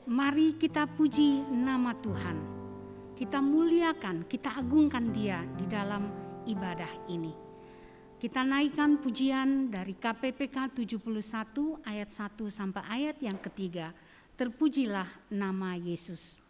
Mari kita puji nama Tuhan. Kita muliakan, kita agungkan Dia di dalam ibadah ini. Kita naikkan pujian dari KPPK 71 ayat 1 sampai ayat yang ketiga. Terpujilah nama Yesus.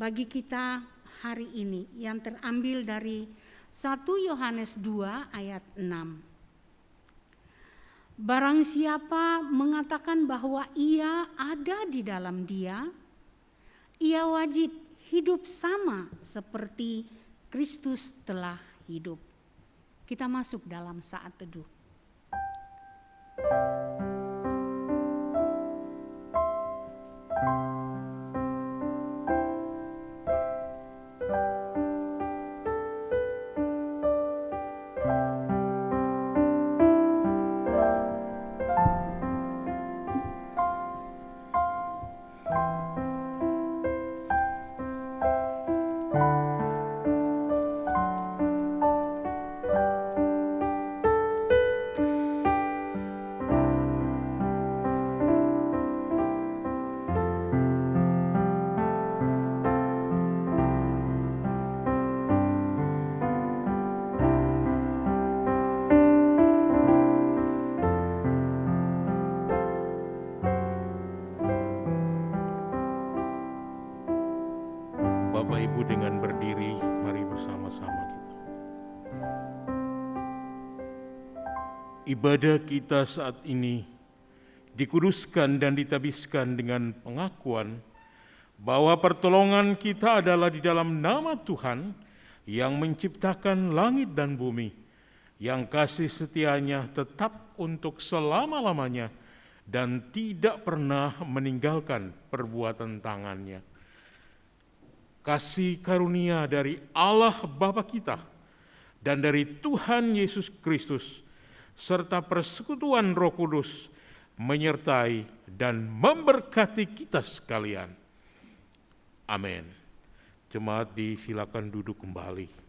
Bagi kita hari ini yang terambil dari 1 Yohanes 2 ayat 6. Barang siapa mengatakan bahwa ia ada di dalam Dia, ia wajib hidup sama seperti Kristus telah hidup. Kita masuk dalam saat teduh. Bapak Ibu dengan berdiri, mari bersama-sama kita. Ibadah kita saat ini dikuduskan dan ditabiskan dengan pengakuan bahwa pertolongan kita adalah di dalam nama Tuhan yang menciptakan langit dan bumi, yang kasih setianya tetap untuk selama-lamanya dan tidak pernah meninggalkan perbuatan tangannya. Kasih karunia dari Allah Bapa kita dan dari Tuhan Yesus Kristus serta persekutuan Roh Kudus menyertai dan memberkati kita sekalian. Amin. Jemaat disilakan duduk kembali.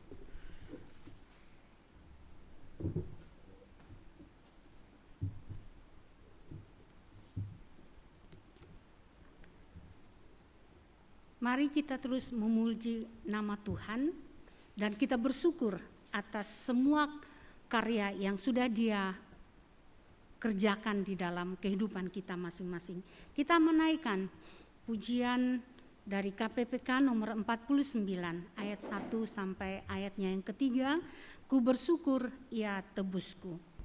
Mari kita terus memuji nama Tuhan dan kita bersyukur atas semua karya yang sudah Dia kerjakan di dalam kehidupan kita masing-masing. Kita menaikkan pujian dari KPPK nomor 49 ayat 1 sampai ayatnya yang ketiga. Ku bersyukur ya tebusku.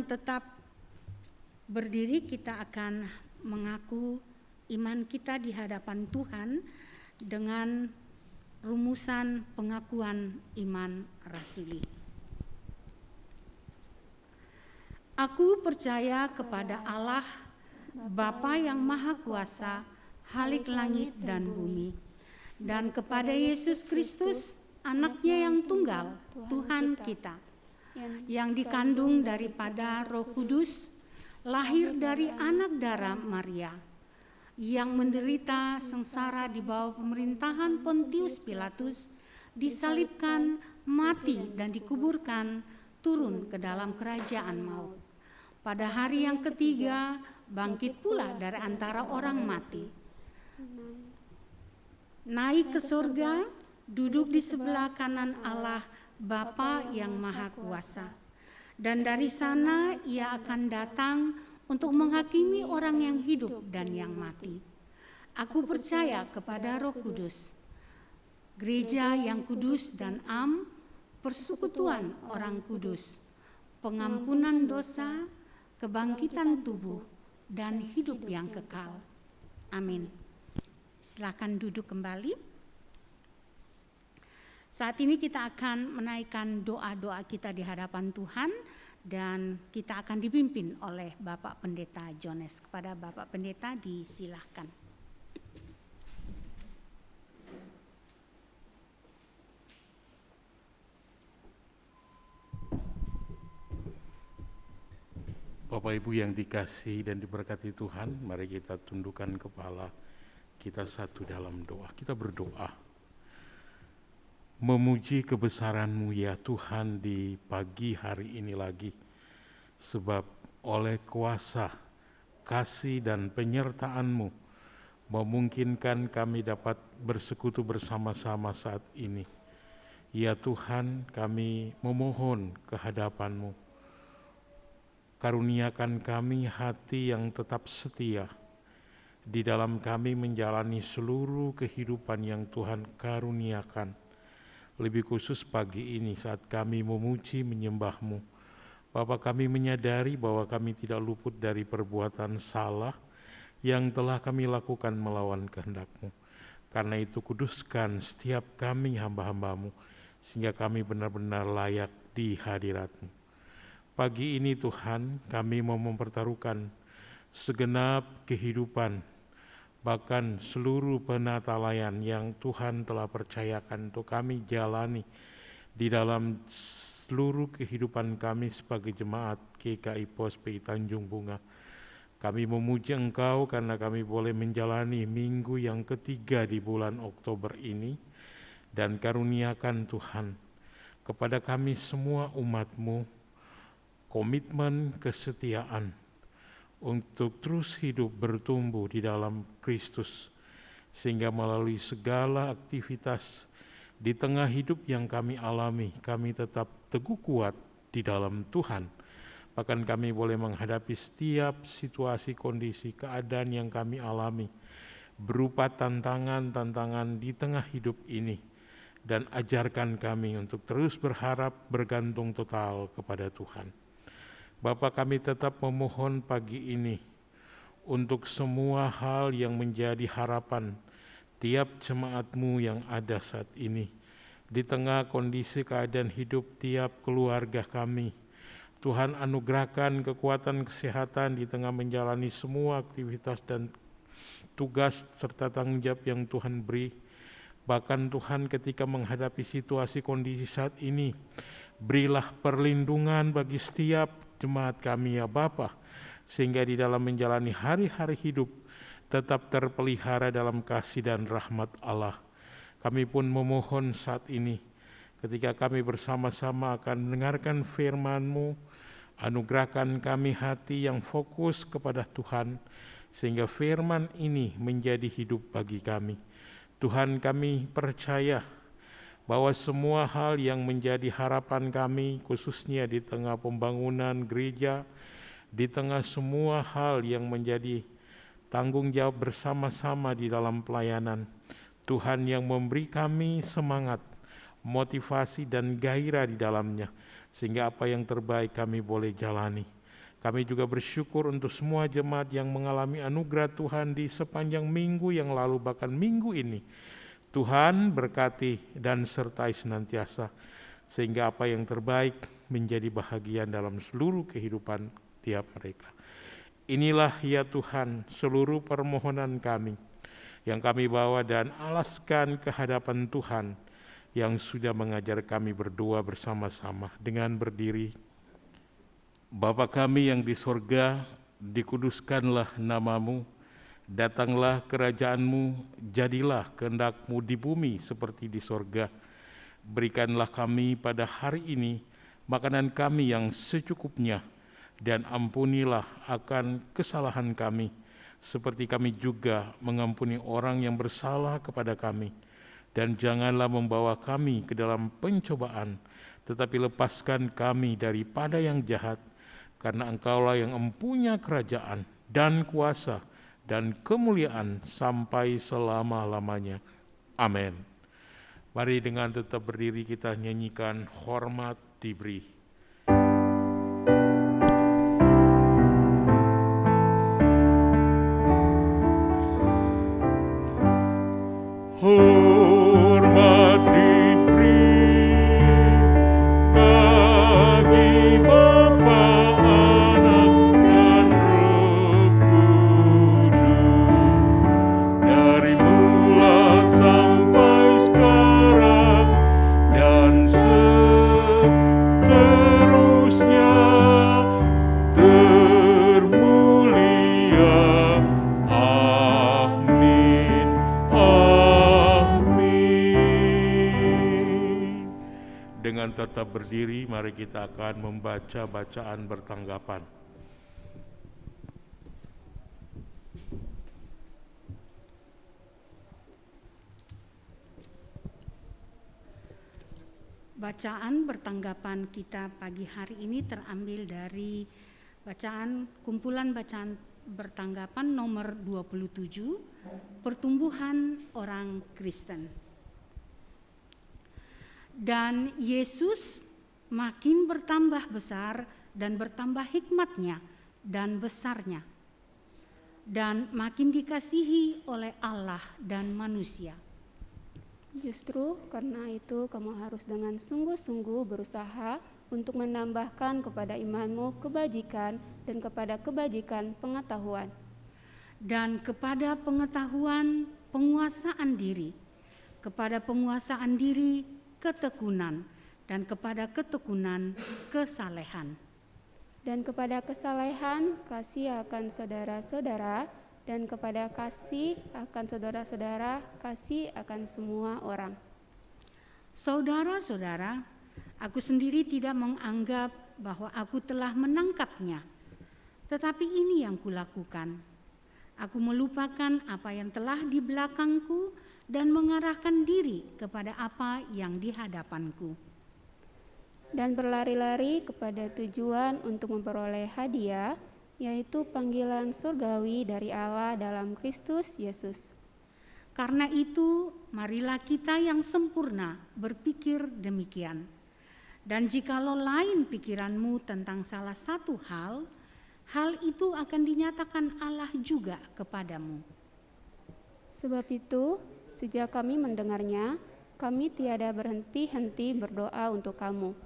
tetap berdiri, kita akan mengaku iman kita di hadapan Tuhan dengan rumusan pengakuan iman rasuli. Aku percaya kepada Allah, Bapa yang Maha Kuasa, Khalik langit dan bumi, dan kepada Yesus Kristus, Anaknya yang tunggal, Tuhan kita, yang dikandung daripada Roh Kudus, lahir dari anak darah Maria, yang menderita sengsara di bawah pemerintahan Pontius Pilatus, disalibkan, mati dan dikuburkan, turun ke dalam kerajaan maut. Pada hari yang ketiga, bangkit pula dari antara orang mati. Naik ke surga, duduk di sebelah kanan Allah, Bapa yang Maha Kuasa. Dan dari sana ia akan datang untuk menghakimi orang yang hidup dan yang mati. Aku percaya kepada Roh Kudus, gereja yang kudus dan am, persekutuan orang kudus, pengampunan dosa, kebangkitan tubuh, dan hidup yang kekal. Amin. Silakan duduk kembali. Saat ini kita akan menaikkan doa-doa kita di hadapan Tuhan, dan kita akan dipimpin oleh Bapak Pendeta Jones. Kepada Bapak Pendeta disilahkan. Bapak Ibu yang dikasihi dan diberkati Tuhan, mari kita tundukkan kepala kita satu dalam doa. Kita berdoa. Memuji kebesaran-Mu ya Tuhan di pagi hari ini lagi, sebab oleh kuasa, kasih dan penyertaan-Mu memungkinkan kami dapat bersekutu bersama-sama saat ini. Ya Tuhan, kami memohon kehadapan-Mu. Karuniakan kami hati yang tetap setia di dalam kami menjalani seluruh kehidupan yang Tuhan karuniakan. Lebih khusus pagi ini saat kami memuji menyembah-Mu, Bapa, kami menyadari bahwa kami tidak luput dari perbuatan salah yang telah kami lakukan melawan kehendak-Mu. Karena itu kuduskan setiap kami hamba-hamba-Mu, sehingga kami benar-benar layak di hadirat-Mu. Pagi ini Tuhan, kami mau mempertaruhkan segenap kehidupan, bahkan seluruh penatalayan yang Tuhan telah percayakan untuk kami jalani di dalam seluruh kehidupan kami sebagai jemaat GKI POSPI Tanjung Bunga. Kami memuji Engkau karena kami boleh menjalani minggu yang ketiga di bulan Oktober ini, dan karuniakan Tuhan kepada kami semua umat-Mu komitmen kesetiaan untuk terus hidup bertumbuh di dalam Kristus, sehingga melalui segala aktivitas di tengah hidup yang kami alami, kami tetap teguh kuat di dalam Tuhan. Bahkan kami boleh menghadapi setiap situasi, kondisi, keadaan yang kami alami, berupa tantangan-tantangan di tengah hidup ini, dan ajarkan kami untuk terus berharap bergantung total kepada Tuhan. Bapa, kami tetap memohon pagi ini untuk semua hal yang menjadi harapan tiap jemaat-Mu yang ada saat ini. Di tengah kondisi keadaan hidup tiap keluarga kami, Tuhan anugerahkan kekuatan kesehatan di tengah menjalani semua aktivitas dan tugas serta tanggung jawab yang Tuhan beri. Bahkan Tuhan, ketika menghadapi situasi kondisi saat ini, berilah perlindungan bagi setiap jemaat kami ya Bapa, sehingga di dalam menjalani hari-hari hidup tetap terpelihara dalam kasih dan rahmat Allah. Kami pun memohon saat ini, ketika kami bersama-sama akan mendengarkan firman-Mu, anugerahkan kami hati yang fokus kepada Tuhan, sehingga firman ini menjadi hidup bagi kami. Tuhan, kami percaya bahwa semua hal yang menjadi harapan kami, khususnya di tengah pembangunan gereja, di tengah semua hal yang menjadi tanggung jawab bersama-sama di dalam pelayanan, Tuhan yang memberi kami semangat, motivasi dan gairah di dalamnya, sehingga apa yang terbaik kami boleh jalani. Kami juga bersyukur untuk semua jemaat yang mengalami anugerah Tuhan di sepanjang minggu yang lalu, bahkan minggu ini. Tuhan berkati dan sertai senantiasa, sehingga apa yang terbaik menjadi bahagian dalam seluruh kehidupan tiap mereka. Inilah ya Tuhan seluruh permohonan kami yang kami bawa dan alaskan ke hadapan Tuhan yang sudah mengajar kami berdoa bersama-sama dengan berdiri. Bapa kami yang di sorga, dikuduskanlah namamu, datanglah kerajaanmu, jadilah kehendak-mu di bumi seperti di sorga. Berikanlah kami pada hari ini makanan kami yang secukupnya, dan ampunilah akan kesalahan kami, seperti kami juga mengampuni orang yang bersalah kepada kami. Dan janganlah membawa kami ke dalam pencobaan, tetapi lepaskan kami daripada yang jahat, karena Engkaulah yang mempunyai kerajaan dan kuasa dan kemuliaan sampai selama-lamanya. Amin. Mari dengan tetap berdiri kita nyanyikan Hormat Diberi. Hormat diberi bagi Bapa, Anak, dan Roh Kudus, dari mula sampai sekarang dan seterusnya, termulia. Amin. Dengan tetap berdiri, mari kita akan membaca bacaan bertanggapan. Bacaan bertanggapan kita pagi hari ini terambil dari kumpulan bacaan bertanggapan nomor 27, Pertumbuhan Orang Kristen. Dan Yesus makin bertambah besar dan bertambah hikmatnya dan besarnya, dan makin dikasihi oleh Allah dan manusia. Justru karena itu kamu harus dengan sungguh-sungguh berusaha untuk menambahkan kepada imanmu kebajikan, dan kepada kebajikan pengetahuan, dan kepada pengetahuan penguasaan diri, kepada penguasaan diri ketekunan, dan kepada ketekunan kesalehan, dan kepada kesalehan kasih akan saudara-saudara, dan kepada kasih akan saudara-saudara kasih akan semua orang. Saudara-saudara, aku sendiri tidak menganggap bahwa aku telah menangkapnya, tetapi ini yang kulakukan. Aku melupakan apa yang telah di belakangku dan mengarahkan diri kepada apa yang di hadapanku. Dan berlari-lari kepada tujuan untuk memperoleh hadiah, yaitu panggilan surgawi dari Allah dalam Kristus Yesus. Karena itu, marilah kita yang sempurna berpikir demikian. Dan jikalau lain pikiranmu tentang salah satu hal itu akan dinyatakan Allah juga kepadamu. Sebab itu, sejak kami mendengarnya, kami tiada berhenti-henti berdoa untuk kamu.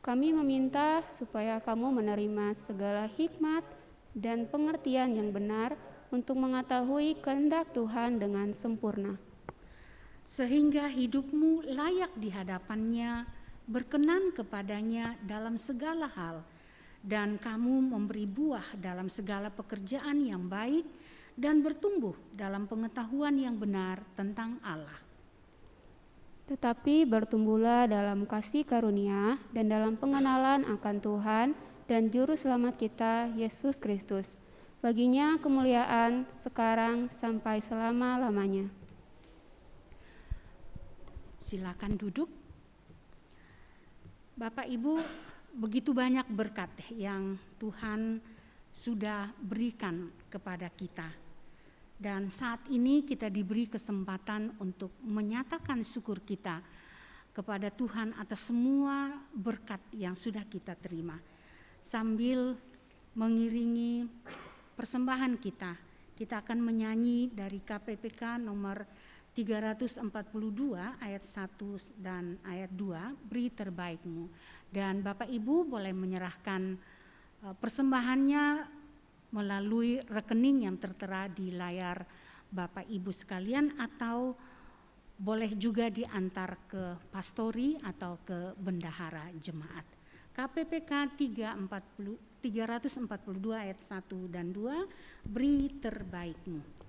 Kami meminta supaya kamu menerima segala hikmat dan pengertian yang benar untuk mengetahui kehendak Tuhan dengan sempurna. Sehingga hidupmu layak di hadapannya, berkenan kepadanya dalam segala hal, dan kamu memberi buah dalam segala pekerjaan yang baik, dan bertumbuh dalam pengetahuan yang benar tentang Allah. Tetapi bertumbuhlah dalam kasih karunia dan dalam pengenalan akan Tuhan dan Juru Selamat kita, Yesus Kristus. Baginya kemuliaan sekarang sampai selama-lamanya. Silakan duduk. Bapak Ibu, begitu banyak berkat yang Tuhan sudah berikan kepada kita. Dan saat ini kita diberi kesempatan untuk menyatakan syukur kita kepada Tuhan atas semua berkat yang sudah kita terima. Sambil mengiringi persembahan kita. Kita akan menyanyi dari KPPK nomor 342 ayat 1 dan ayat 2, beri terbaikmu. Dan Bapak Ibu boleh menyerahkan persembahannya melalui rekening yang tertera di layar Bapak Ibu sekalian, atau boleh juga diantar ke pastori atau ke bendahara jemaat. KPPK 342 ayat 1 dan 2, beri terbaikmu.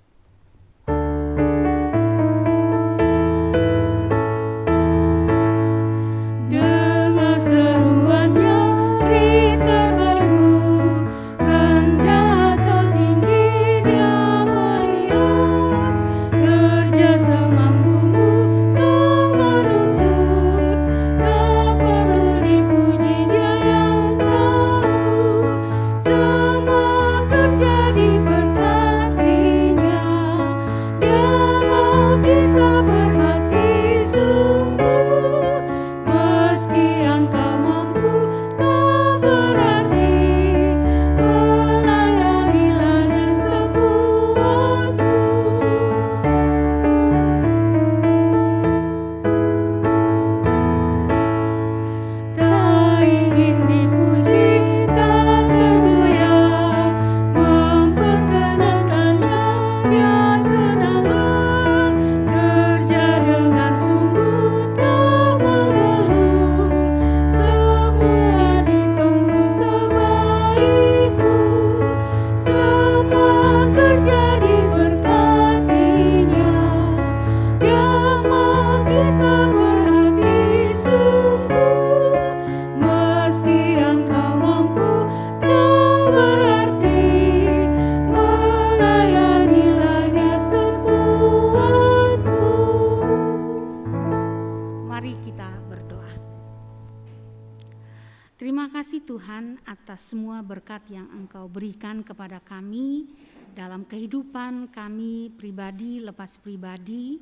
Tuhan atas semua berkat yang Engkau berikan kepada kami dalam kehidupan kami pribadi lepas pribadi,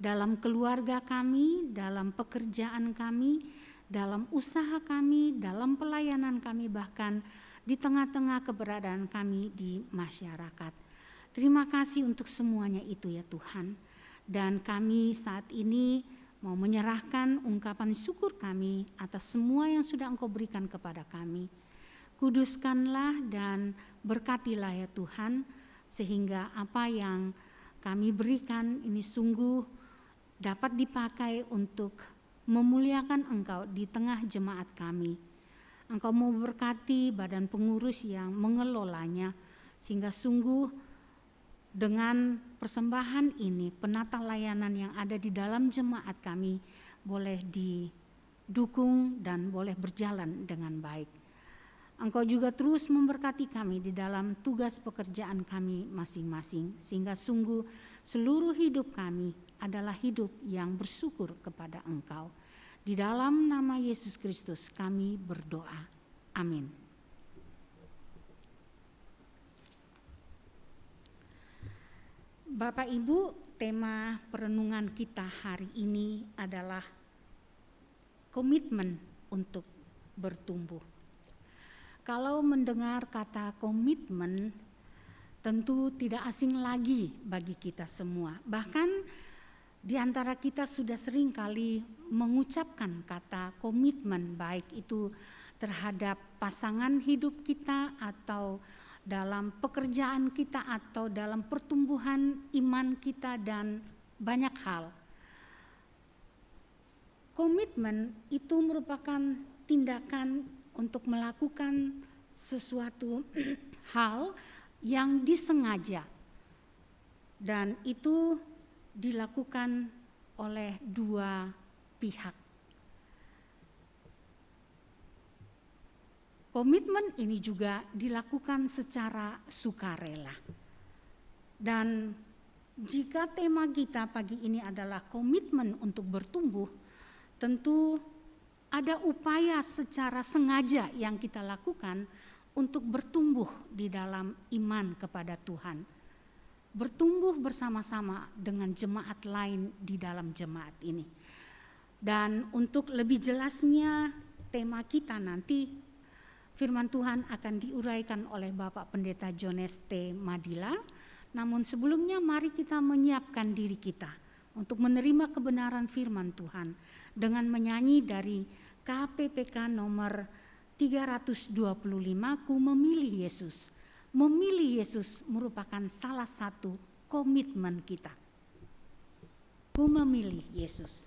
dalam keluarga kami, dalam pekerjaan kami, dalam usaha kami, dalam pelayanan kami, bahkan di tengah-tengah keberadaan kami di masyarakat. Terima kasih untuk semuanya itu ya Tuhan. Dan kami saat ini mau menyerahkan ungkapan syukur kami atas semua yang sudah Engkau berikan kepada kami. Kuduskanlah dan berkatilah ya Tuhan, sehingga apa yang kami berikan ini sungguh dapat dipakai untuk memuliakan Engkau di tengah jemaat kami. Engkau mau berkati badan pengurus yang mengelolanya, sehingga sungguh dengan persembahan ini, penata layanan yang ada di dalam jemaat kami boleh didukung dan boleh berjalan dengan baik. Engkau juga terus memberkati kami di dalam tugas pekerjaan kami masing-masing, sehingga sungguh seluruh hidup kami adalah hidup yang bersyukur kepada Engkau. Di dalam nama Yesus Kristus kami berdoa. Amin. Bapak Ibu, tema perenungan kita hari ini adalah komitmen untuk bertumbuh. Kalau mendengar kata komitmen, tentu tidak asing lagi bagi kita semua. Bahkan di antara kita sudah sering kali mengucapkan kata komitmen, baik itu terhadap pasangan hidup kita atau dalam pekerjaan kita atau dalam pertumbuhan iman kita dan banyak hal. Komitmen itu merupakan tindakan untuk melakukan sesuatu hal yang disengaja, dan itu dilakukan oleh dua pihak. Komitmen ini juga dilakukan secara sukarela. Dan jika tema kita pagi ini adalah komitmen untuk bertumbuh, tentu ada upaya secara sengaja yang kita lakukan untuk bertumbuh di dalam iman kepada Tuhan. Bertumbuh bersama-sama dengan jemaat lain di dalam jemaat ini. Dan untuk lebih jelasnya tema kita nanti, Firman Tuhan akan diuraikan oleh Bapak Pendeta Jones T. Madila. Namun sebelumnya mari kita menyiapkan diri kita untuk menerima kebenaran firman Tuhan dengan menyanyi dari KPPK nomor 325, Ku Memilih Yesus. Memilih Yesus merupakan salah satu komitmen kita. Ku memilih Yesus.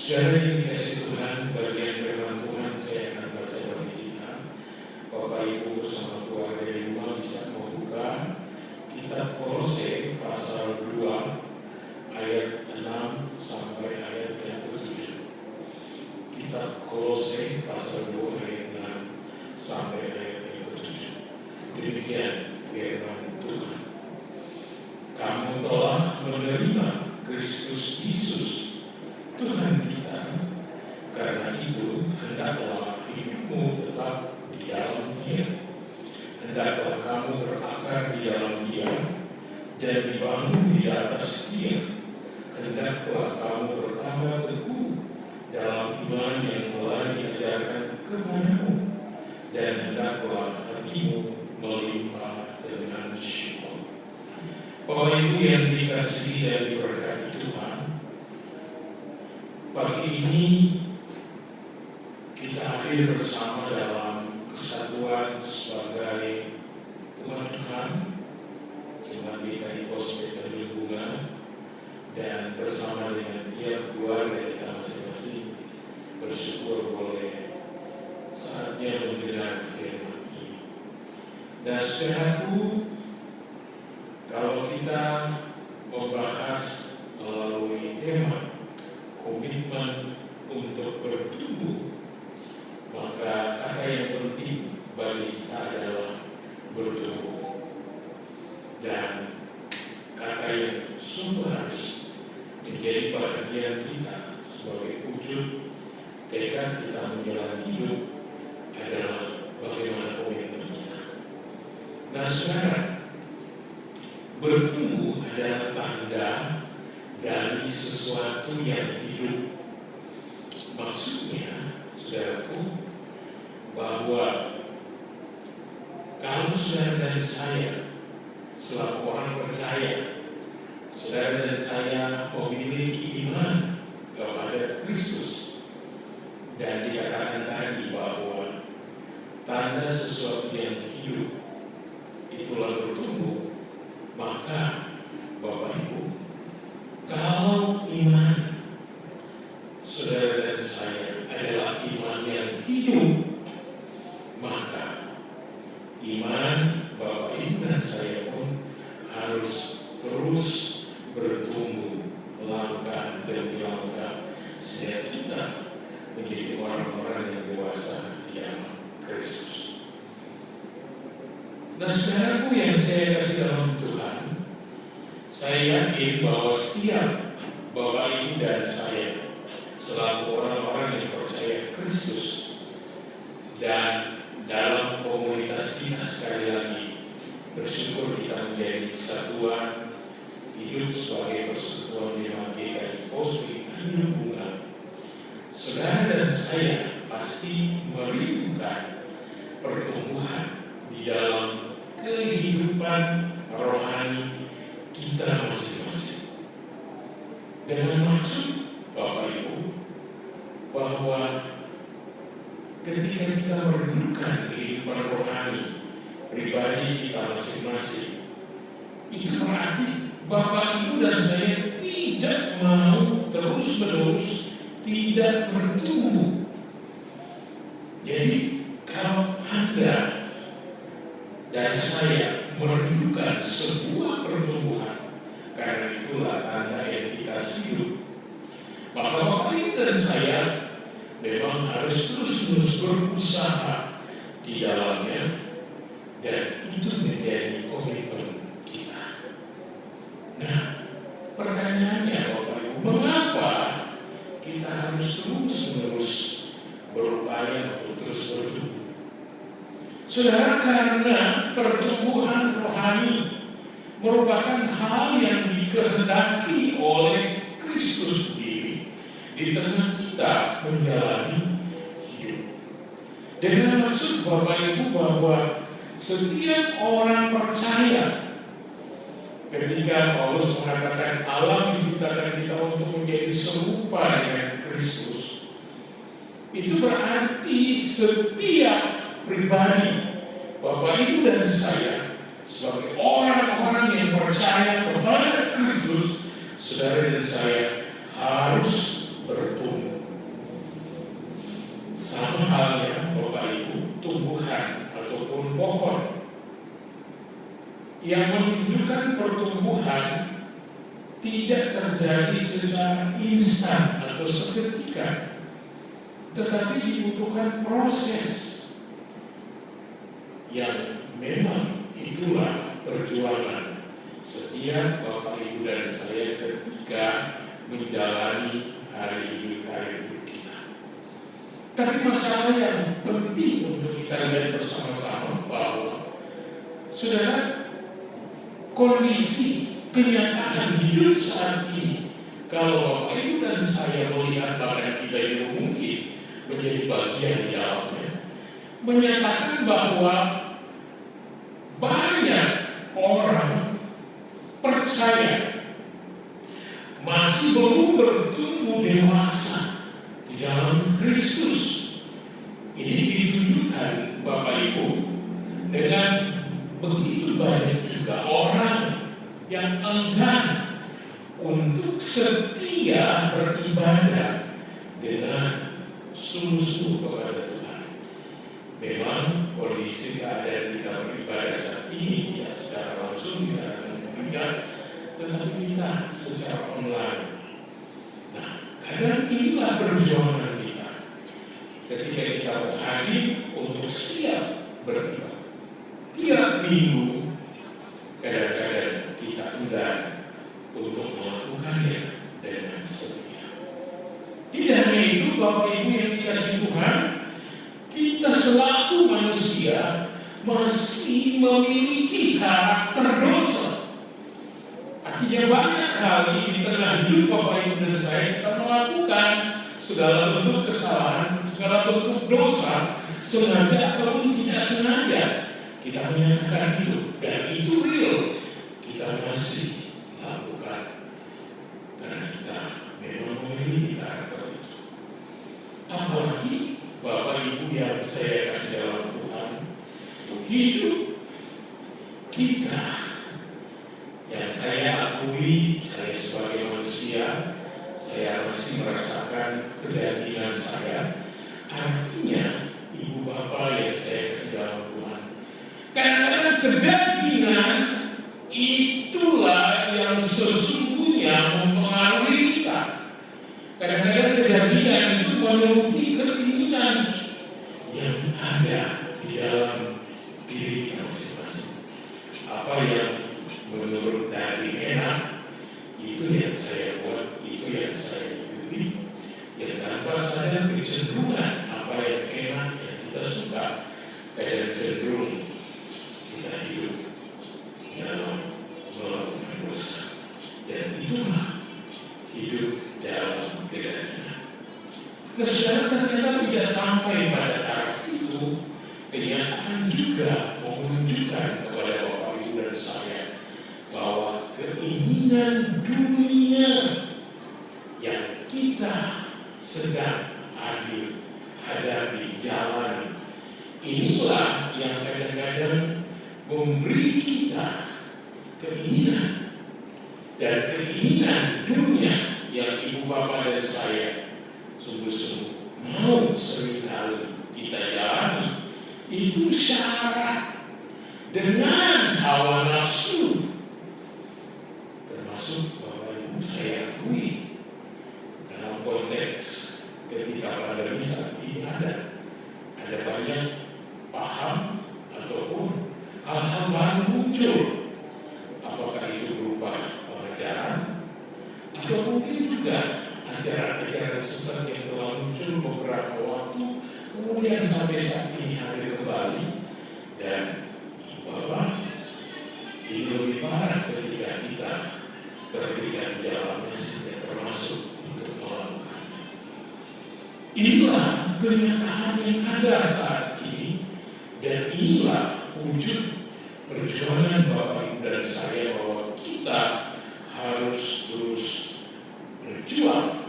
Saudara yang dikasihi Tuhan, bagian firman Tuhan saya akan baca bagi kita. Bapak Ibu bersama keluarga di rumah bisa membuka kitab Kolose pasal 2 ayat 6 sampai ayat yang ke-7. Kitab Kolose pasal 2 ayat 6 sampai ayat yang ke-7. Demikian firman Tuhan. Kamu telah menerima Kristus Yesus Tuhan kita, karena itu hendaklah hidupmu tetap di dalam Dia. Hendaklah kamu berakar di dalam Dia dan dibangun di atas Dia. Hendaklah kamu bertambah teguh dalam iman yang telah diajarkan kepadamu, dan hendaklah hatimu melimpah dengan syukur. Bapak Ibu yang dikasihi dan diberkati Tuhan, pagi ini kita hadir bersama dalam kesatuan sebagai umat Tuhan Jemaat GKI Hospital Lingkungan, dan bersama dengan tiap keluarga kita masing-masing bersyukur boleh saatnya mendengar firman ini. Dan saudaraku, kalau kita membahas melalui tema komitmen untuk bertumbuh, maka kata yang penting bagi kita adalah bertumbuh. Dan kata yang sungguh harus menjadi bagian kita sebagai wujud tekad kita menjalani hidup adalah bagaimana komitmen kita. Nah saudara, bertumbuh adalah tanda dari sesuatu yang hidup. Maksudnya, saudaraku, bahwa kalau saudara dan saya selaku orang percaya, saudara dan saya memiliki iman kepada Kristus, dan dikatakan tadi bahwa tanda sesuatu yang hidup itulah bertumbuh, maka Bapak Ibu, kalau iman saudara dan saya adalah iman yang hidup, maka iman Bapak Ibu dan saya pun harus terus bertumbuh langkah demi langkah sehingga kita menjadi orang-orang yang dewasa di dalam Kristus. Nah saudaraku yang saya kasih dalam Tuhan, saya yakin bahwa setiap Bapak Ibu dan saya selaku orang-orang yang percaya Kristus dan dalam komunitas kita sekali lagi bersyukur kita menjadi kesatuan hidup sebagai persekutuan jemaat GKI Hospital Lingkungan. Saudara dan saya pasti merindukan pertumbuhan di dalam kehidupan rohani kita masing-masing. Dengan maksud Bapak Ibu bahwa ketika kita merindukan kehidupan rohani pribadi kita masing-masing, itu berarti Bapak Ibu dan saya tidak mau terus-menerus tidak bertumbuh. Jadi kalau Anda dan saya merindukan sebuah pertumbuhan, karena itulah tanda identitas hidup, maka Bapak Ibu dan saya memang harus terus-menerus berusaha di dalamnya, dan itu menjadi komitmen kita. Nah, pertanyaannya Bapak Ibu, mengapa kita harus terus-menerus berupaya untuk terus bertumbuh? Saudara, karena pertumbuhan rohani merupakan hal yang dikehendaki oleh Kristus sendiri di tengah kita menjalani hidup. Dengan maksud Bapak Ibu bahwa setiap orang percaya, ketika Paulus mengatakan alam diciptakan kita untuk menjadi serupa dengan Kristus, itu berarti setiap pribadi Bapak Ibu dan saya sebagai orang-orang yang percaya kepada Kristus, saudara dan saya harus bertumbuh. Sama halnya Bapak Ibu, tumbuhan ataupun pohon yang menunjukkan pertumbuhan tidak terjadi secara instan atau seketika, tetapi dibutuhkan proses yang memang itulah perjuangan setiap Bapak Ibu dan saya ketika menjalani hari hidup kita. Tapi masalah yang penting untuk kita lihat bersama-sama bahwa saudara, kondisi kenyataan hidup saat ini, kalau Bapak Ibu dan saya melihat bahkan kita yang mungkin menjadi bagian di dalamnya, menyatakan bahwa banyak orang percaya masih belum bertumbuh dewasa di dalam Kristus. Ini ditunjukkan Bapak Ibu dengan begitu banyak juga orang yang enggan untuk setia beribadah dengan sungguh-sungguh kepada Tuhan. Memang kondisi keadaan kita beribadah saat ini tidak secara langsung bisa memberikan, tetapi kita secara online. Nah, kadang inilah perjuangan kita ketika kita hadir untuk siap beribadah. Tiap minggu kadang-kadang kita enggan untuk melakukannya dengan setia. Tidak hanya itu, Bapak Ibu yang dikasihi Tuhan, kita selaku manusia masih memiliki karakter dosa. Artinya banyak kali di tengah hidup Bapak Ibu dan saya kita melakukan segala bentuk kesalahan, segala bentuk dosa, sengaja ataupun tidak sengaja. Kita menyatakan itu, dan itu real. Kita masih lakukan karena kita memang memiliki karakter itu. Apalagi Bapak Ibu yang saya kasih dalam Tuhan, hidup kita yang saya akui, saya sebagai manusia, saya masih merasakan kedagingan saya. Artinya Ibu Bapak yang saya kasih dalam Tuhan, kadang-kadang kedagingan itulah yang sesungguhnya mempengaruhi kita. Kadang-kadang kedagingan itu menuruti keinginan yang ada di dalam diri kita masing-masing. Apa yang menurut daging enak, itu yang saya buat, itu yang saya ikuti. Yang tanpa sadar kecenderungan apa yang enak, yang kita suka, kadang cenderung kita hidup dalam melakukan dosa. Dan itulah hidup dalam kedagingan. Nah, saudara, ternyata tidak sampai pada taraf itu. Kenyataan juga menunjukkan kepada Bapak Ibu dan saya bahwa keinginan dunia yang kita sedang hadapi, jalani, inilah yang kadang-kadang memberi kita keinginan. Dan keinginan dunia yang Ibu Bapak dan saya sungguh-sungguh mau seringkali kita jalani, itu syarat dengan hawa nafsu. Termasuk Bapak Ibu saya akui dalam konteks ketika pandemi saat ini ada banyak paham ataupun hal-hal baru muncul. Apakah itu berupa pengajaran atau mungkin juga ajaran-ajaran sesat yang telah muncul beberapa waktu, kemudian sampai saat ini hadir kembali. Dan Bapak, ini lebih parah ketika kita terlibat di dalamnya sehingga termasuk untuk melakukannya. Inilah kenyataan yang ada saat ini, dan inilah wujud perjuangan Bapak Ibu dan saya bahwa kita harus terus berjuang.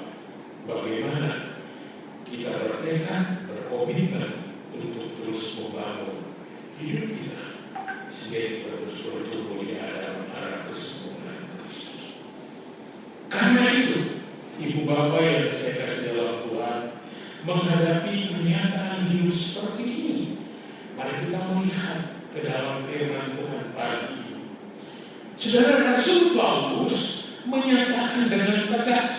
Bagaimana kita bertekad, berkomitmen untuk terus membangun hidup kita sehingga kita terus bertumbuh di dalam arah kesempurnaan Kristus. Karena itu, Ibu Bapak yang saya kasih dalam Tuhan, menghadapi kenyataan hidup seperti ini, mari kita melihat ke dalam firman Tuhan pagi ini. Saudara, Rasul Paulus menyatakan dengan tegas,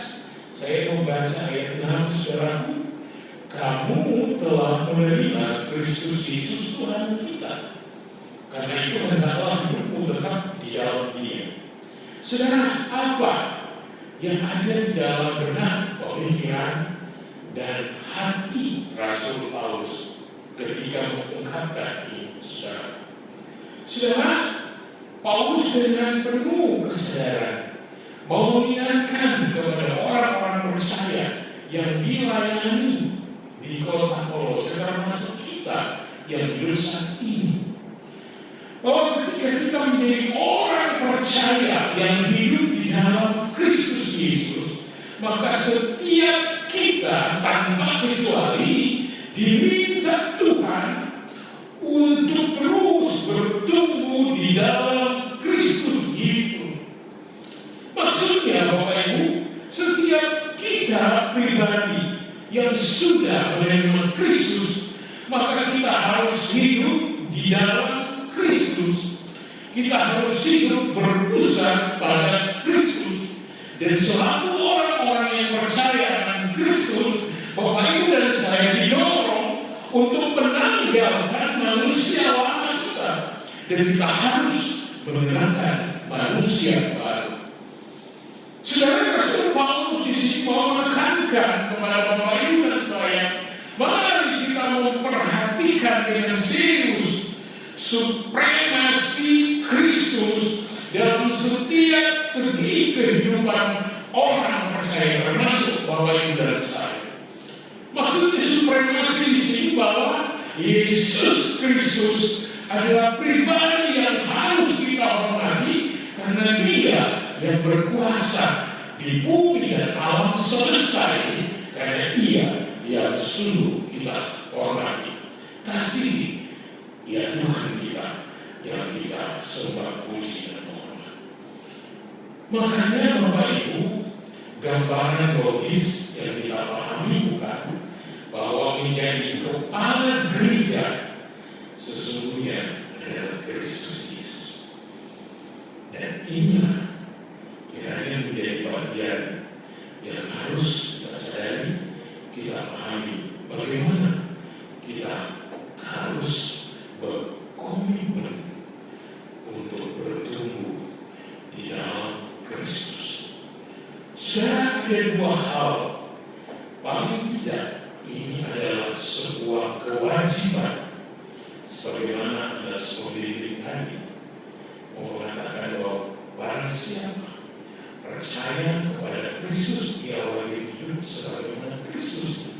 saya membaca ayat 6, saudaraku, kamu telah menerima Kristus Yesus Tuhan kita. Karena itu hendaklah hidupmu tetap di dalam Dia. Saudara, apa yang ada di dalam benak, pemikiran, dan hati Rasul Paulus ketika mengungkapkan ini, saudara? Saudara, Paulus dengan penuh kesadaran mau mengingatkan kepada orang-orang percaya yang dilayani di kota Kolose, termasuk kita yang hidup saat ini, bahwa ketika kita menjadi orang percaya yang hidup di dalam Kristus Yesus, maka setiap kita tanpa kecuali diminta Tuhan untuk terus bertumbuh di dalam Kristus Yesus. sudah menerima Kristus, maka kita harus hidup di dalam Kristus. Kita harus hidup berpusat pada Kristus. Dan selaku orang-orang yang percaya dengan Kristus, Bapak Ibu dan saya didorong untuk menanggalkan manusia lama kita. Dan kita harus mengenakan manusia baru. Saudara, Rasul Paulus di sini mau menekankan kepada Bapak Ibu dan saya, mari kita memperhatikan dengan serius supremasi Kristus dalam setiap segi kehidupan orang percaya, termasuk Bapak Ibu dan saya. Maksudnya supremasi di sini bahwa Yesus Kristus adalah pribadi yang harus kita hormati karena Dia yang berkuasa di bumi dan alam semesta ini, karena Dia yang sungguh kita hormati. Kasih ya Tuhan kita yang kita sembah, puji dan hormat. Makanya Bapak Ibu, gambaran logis yang kita pahami bukan bahwa menjadi kepala gereja sesungguhnya adalah Kristus Yesus. Dan inilah kiranya menjadi bagian yang harus kita sadari, kita pahami bagaimana kita harus berkomitmen untuk bertumbuh di dalam Kristus. Saudara, ada dua hal. Paling tidak ini adalah sebuah kewajiban, sebagaimana ada pemimpin tadi mengatakan bahwa barang siapa percaya kepada Kristus, dia wajib hidup sebagaimana Kristus.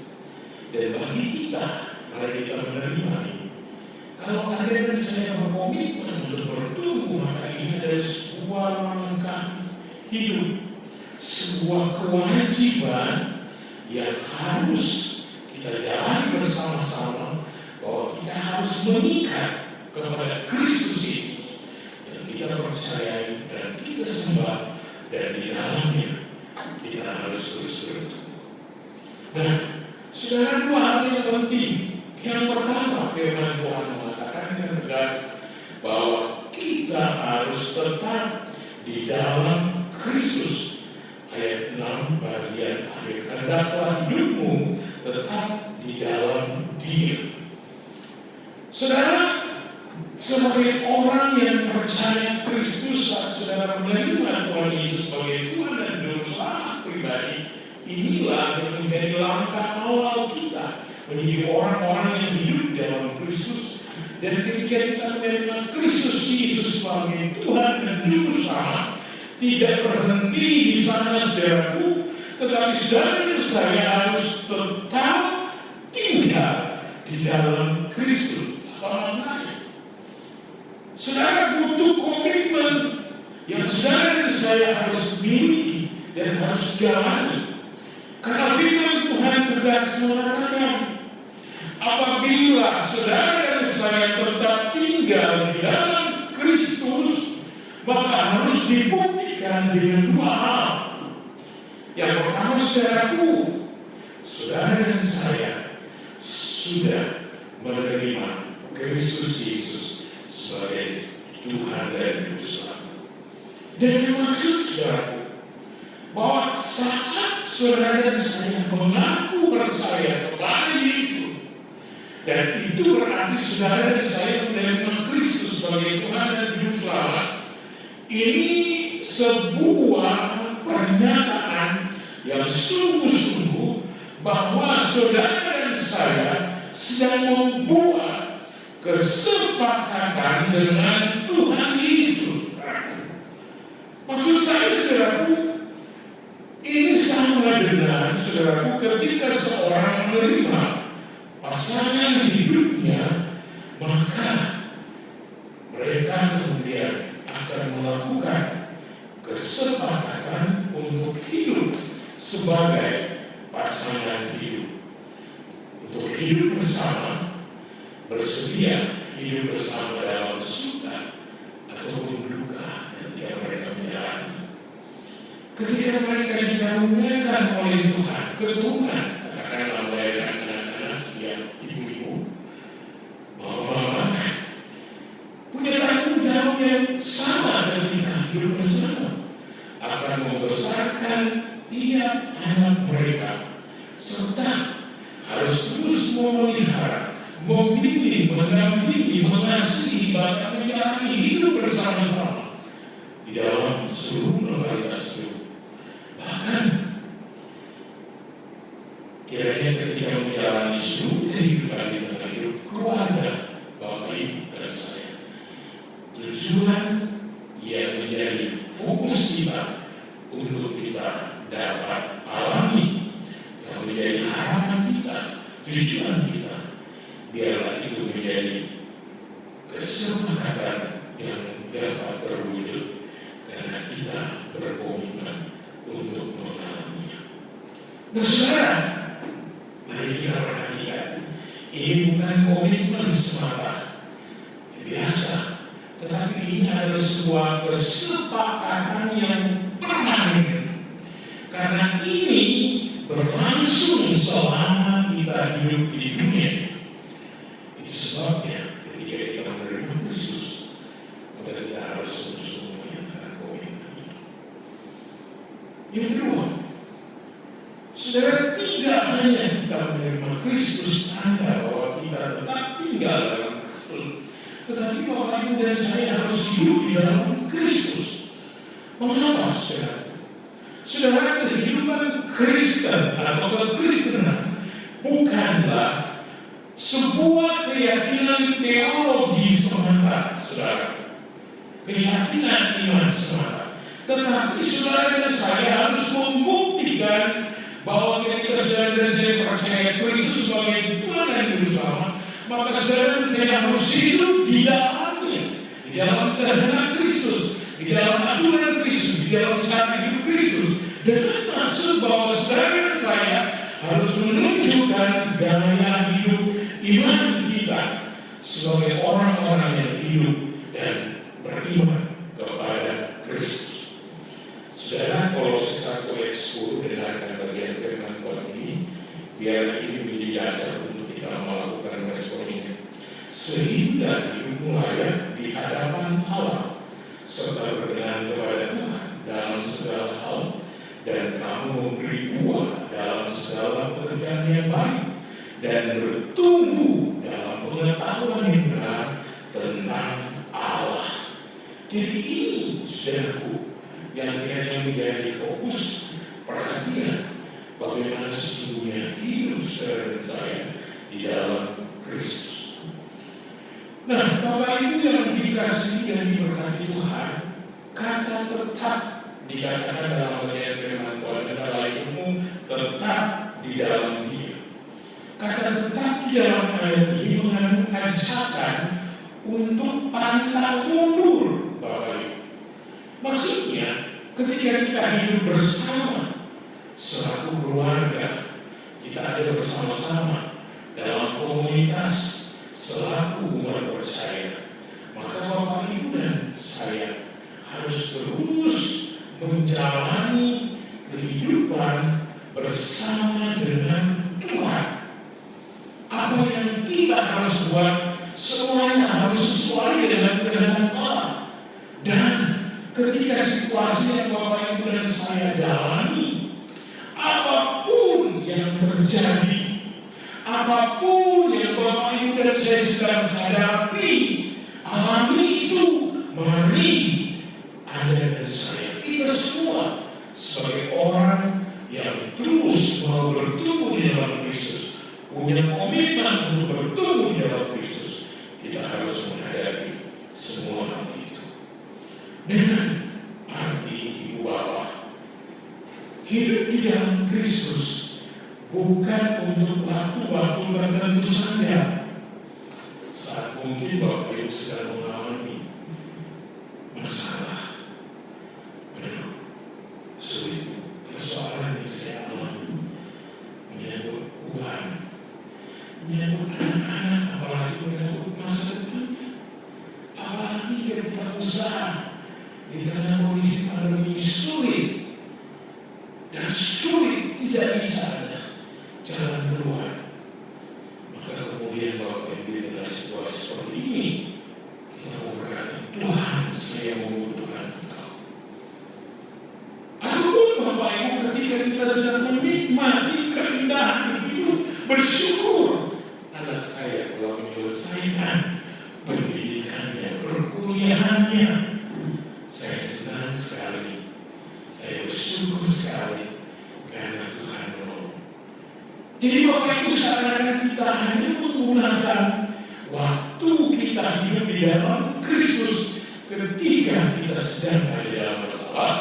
Dan bagi kita, mari kita menerima ini. Kalau ada dan saya berkomitmen untuk bertumbuh, maka ini adalah sebuah langkah hidup, sebuah kewajiban yang harus kita jalani bersama-sama, bahwa kita harus mengikat kepada Kristus Yesus yang kita percayai dan kita sembah, dan di dalamnya kita harus terus bertumbuh. Nah, saudara, dua hal yang penting. Yang pertama, firman Tuhan mengatakan dengan tegas bahwa kita harus tetap di dalam Kristus. Ayat 6 bagian akhir, hendaklah hidupmu tetap di dalam Dia. Saudara, sebagai orang yang percaya Kristus, saat saudara menerima Tuhan Yesus sebagai Tuhan dan Juru Selamat pribadi, inilah yang menjadi langkah awal kita menjadi orang-orang yang hidup dalam Kristus. Dan ketika kita menerima Kristus Yesus sebagai Tuhan dan Juru Selamat, tidak berhenti di sana saudaraku, tetapi saudara dan saya harus tetap tinggal di dalam Kristus. Apa maknanya? Saudara butuh komitmen yang saudara dan saya harus miliki dan harus jalani. Karena firman Tuhan tegas mengatakan, apabila saudara dan saya tetap tinggal di dalam Kristus, maka harus dibuktikan dengan dua hal. Yang pertama, saudaraku, saudara dan saya sudah menerima Kristus Yesus sebagai Tuhan dan Juru Selamat. Dan yang maksud, saudaraku, bahwa saat saudara dan saya mengaku percaya kepada Yesus, dan itu berarti saudara dan saya menerima Kristus sebagai Tuhan dan Juru Selamat, ini sebuah pernyataan yang sungguh-sungguh bahwa saudara dan saya sedang membuat kesepakatan dengan Tuhan Yesus. Maksud saya, saudaraku, ini sama dengan, saudaraku, ketika seorang menerima pasangan hidupnya, maka mereka kemudian akan melakukan kesepakatan untuk hidup sebagai pasangan hidup, untuk hidup bersama, bersedia hidup bersama dalam suka ataupun duka ketika mereka menjalani. Ketika mereka dikaruniakan oleh Tuhan keturunan, katakanlah melahirkan anak hidup bersama, akan membesarkan tiap anak mereka, serta harus terus memelihara, membimbing, mendampingi, mengasihi, bahkan menjalani hidup bersama-sama di dalam seluruh lokalitas itu. Bahkan kiranya ketika menjalani seluruh kehidupan di tengah hidup keluarga Bapak Ibu dan saya, tujuan yang menjadi fokus kita untuk kita dapat alami, yang menjadi harapan kita, tujuan kita, biarlah itu menjadi kesepakatan yang dapat terwujud karena kita berkomitmen untuk mengalaminya. Nah, saudara, mari kita perhatikan, ini bukan komitmen semata biasa, tetapi ini adalah sebuah kesepakatan yang permanen. Karena ini berlangsung selama kita hidup di dunia. Itu sebabnya ketika kita menerima Kristus, maka kita harus sungguh-sungguh menyatakan komitmen itu. Yang kedua, saudara, tidak hanya kita menerima Kristus tanda bahwa kita tetap tinggal dalam Kristus, tetapi Bapak Ibu dan saya harus hidup di dalam Kristus. Mengapa, saudara? Saudara, kehidupan Kristen atau kekristenan bukanlah sebuah keyakinan teologi semata, saudara. Keyakinan iman semata. Tetapi saudara dan saya harus membuktikan bahwa ketika saudara dan saya percaya Kristus sebagai Tuhan dan Juru Selamat, maka saudara dan saya harus hidup di dalamnya, di dalam kehendak Kristus, di dalam aturan Kristus, di dalam cara hidup Kristus, dengan maksud bahwa saudara dan saya harus menunjukkan gaya hidup iman kita sebagai orang-orang yang hidup dan beriman kepada Kristus. Saudara, Kolose 1 ayat 10, dengarkan bagian firman Tuhan ini, biarlah ini menjadi dasar untuk kita melakukan respon ini, sehingga hidupmu layak di hadapan Allah, serta berkenan kepada Tuhan dalam segala hal, dan kamu memberi buah dalam segala pekerjaan yang baik, dan bertumbuh dalam pengetahuan yang benar tentang Allah. Jadi ini, saudaraku, yang kiranya menjadi fokus perhatian bagaimana sesungguhnya hidup saudara dan saya di dalam Kristus. Nah, Bapak Ibu yang dikasihi dan diberkati Tuhan, kata tetap dikatakan dalam ayat firman Tuhan, adalah hidupmu tetap di dalam Dia. Kata tetap di dalam ayat ini mengandung ajakan untuk pantang mundur, Bapak Ibu. Maksudnya, ketika kita hidup bersama selaku keluarga, kita ada bersama-sama dalam komunitas selaku umat percaya, maka Bapak Ibu dan saya harus terus menjalani kehidupan bersama dengan Tuhan. Apa yang kita harus buat, semuanya harus sesuai dengan kehendak Allah. Dan ketika situasi yang Bapak Ibu dan saya jalani, apapun yang terjadi, apapun yang Bapak Ibu dan saya sedang hadapi, alami itu, mari Anda dan saya, kita semua sebagai orang yang terus mau bertumbuh di dalam Kristus, punya komitmen untuk bertumbuh di dalam Kristus, kita harus menghadapi semua hal itu dengan arti bahwa hidup di dalam Kristus bukan untuk waktu-waktu tertentu saja. Saat mungkin Bapak Ibu sedang mengalami masalah, sulit, persoalan yang saya alami, menyangkut uang, menyangkut anak-anak, apalagi menyangkut masa depan, apalagi ketika usaha di tengah kondisi pandemi sulit, dan sulit tidak bisa ada jalan keluar. Maka kemudian Bapak Ibu di tengah situasi seperti ini, kita mau berkata, Tuhan, saya membutuhkan menyelesaikan pendidikannya, perkuliahannya. Saya senang sekali, saya bersyukur sekali karena Tuhan menolong. Jadi Bapak Ibu, seakan-akan kita hanya menggunakan waktu kita hidup di dalam Kristus ketika kita sedang ada dalam masalah,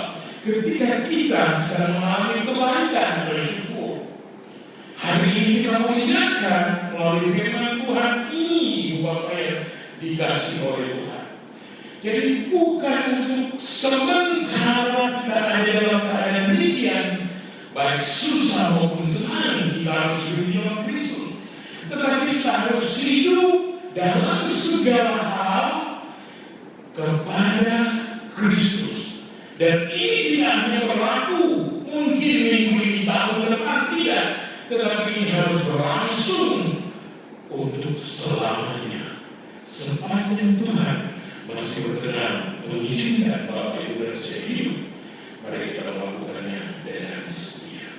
ketika kita sedang mengalami kebaikan, bersyukur. Hari ini kita mengingatkan melalui firman Tuhan ini, Bapak yang dikasih oleh Tuhan. Jadi bukan untuk sementara kita ada dalam keadaan demikian, baik susah maupun senang, kita harus hidup di dalam Kristus. Tetapi kita harus hidup dalam segala hal kepada Kristus. Dan ini tidak hanya berlaku mungkin minggu ini, tahun depan, tidak. Tetapi ini harus berlangsung untuk selamanya. Sepanjang Tuhan masih berkenan mengizinkan Bapak Ibu dan saya hidup, mari kita melakukannya dengan setia.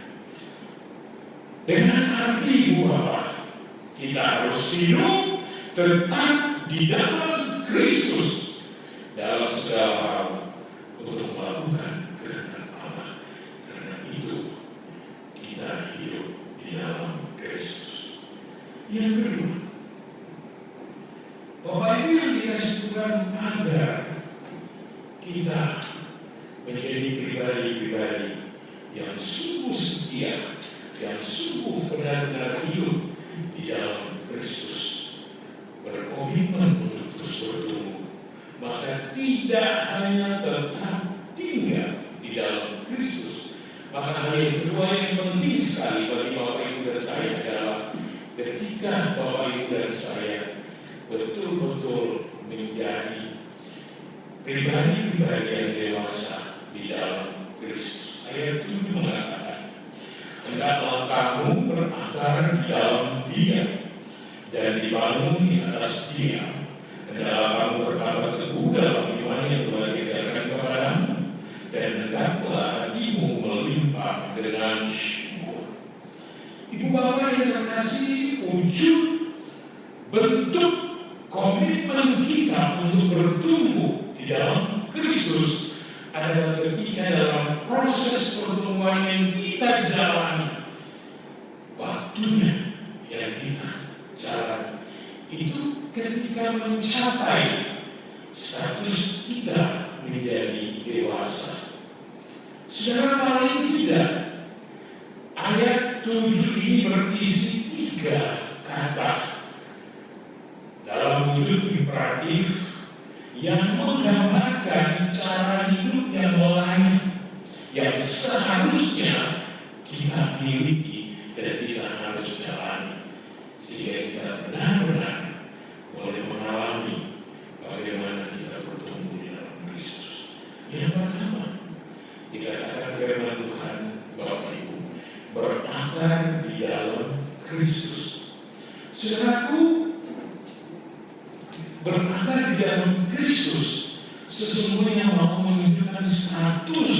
Dengan arti bahwa kita harus hidup tetap di dalam Kristus dalam segala hal untuk melakukan kehendak Allah. Karena itu kita hidup di dalam Kristus. Yang kedua, Bapak Ibu yang dikasih Tuhan, agar kita menjadi pribadi-pribadi yang sungguh setia, yang sungguh benar-benar hidup di dalam Kristus, berkomitmen untuk terus bertumbuh, maka tidak hanya tetap tinggal di dalam Kristus. Maka hal yang kedua yang penting sekali bagi Bapak Ibu dan saya adalah ketika Bapak Ibu dan saya betul-betul menjadi pribadi-pribadi yang dewasa di dalam Kristus. Ayat 7 mengatakan, hendaklah kamu berakar di dalam Dia dan dibangun di atas Dia. Hendaklah kamu bertambah teguh dalam iman yang telah diajarkan kepadamu, dan hendaklah hatimu melimpah dengan syukur. Ibu Bapak yang terkasih, wujud bentuk komitmen kita untuk bertumbuh di dalam Kristus adalah ketika dalam proses pertumbuhan yang kita jalani, waktunya yang kita jalani itu ketika mencapai status kita menjadi dewasa. Saudara, paling tidak ayat 7 ini berisi 3 kata dalam wujud imperatif yang menggambarkan cara hidup yang lain yang seharusnya kita miliki dan kita harus jalani, sehingga kita benar-benar boleh mengalami bagaimana kita bertumbuh di dalam Kristus. Yang pertama, dikatakan firman Tuhan, Bapak Ibu, berakar di dalam Kristus. Saudaraku, berakar di dalam Kristus sesungguhnya mau menunjukkan status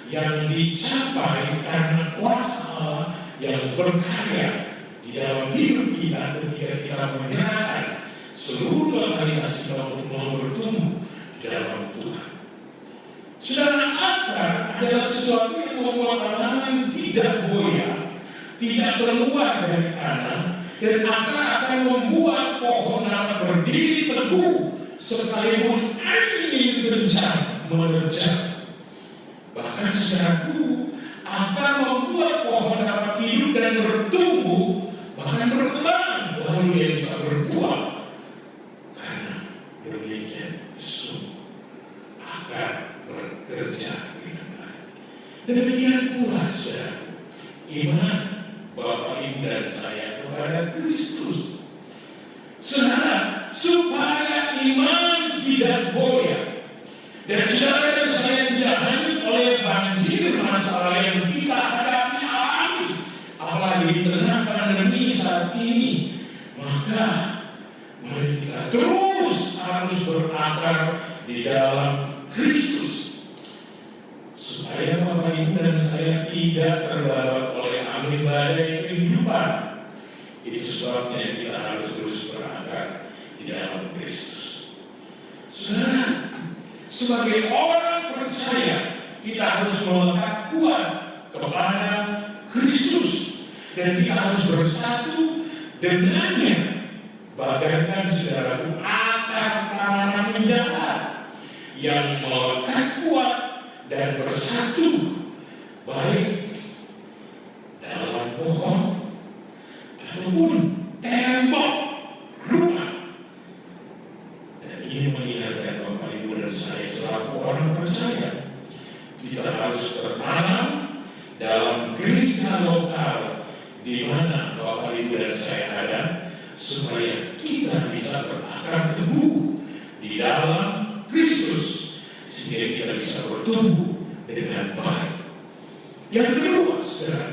yang dicapai karena kuasa Allah yang berkarya di dalam hidup kita ketika kita menyerahkan seluruh totalitas kita untuk mau bertumbuh di dalam Tuhan. Saudara, akar adalah sesuatu yang membuat tanaman tidak goyah, tidak keluar dari tanah, dan akar akan membuat pohon dapat berdiri teguh sekalipun angin kencang menerjang. Bahkan saudaraku, akar membuat pohon dapat hidup dan bertumbuh, bahkan berkembang, lalu dia bisa berbuah. Karena demikian sungguh akar bekerja dengan baik. Demikian pula saudara, iman Bapak Ibu dan saya kepada Kristus. Saudara, supaya iman tidak goyah dan saudara dan saya tidak hanyut oleh banjir masalah yang kita hadapi alami, apalagi di tengah pandemi saat ini, maka mari kita terus harus berakar di dalam Kristus, supaya Bapak Ibu dan saya tidak terbawa oleh angin badai kehidupan. Itu sebabnya kita harus terus berakar di Kristus. Saudara, sebagai orang percaya, kita harus melekat kuat kepada Kristus dan kita harus bersatu dengannya. Bagaikan saudaraku akar tanaman menjalar yang melekat kuat dan bersatu, baik dalam pohon ataupun tembok rumah. Dan ini mengingatkan Bapak Ibu dan saya selaku orang percaya, kita harus tertanam dalam gereja lokal di mana Bapak Ibu dan saya ada, supaya kita bisa berakar teguh di dalam Kristus, sehingga kita bisa bertumbuh dengan baik. Yang kedua, saudara,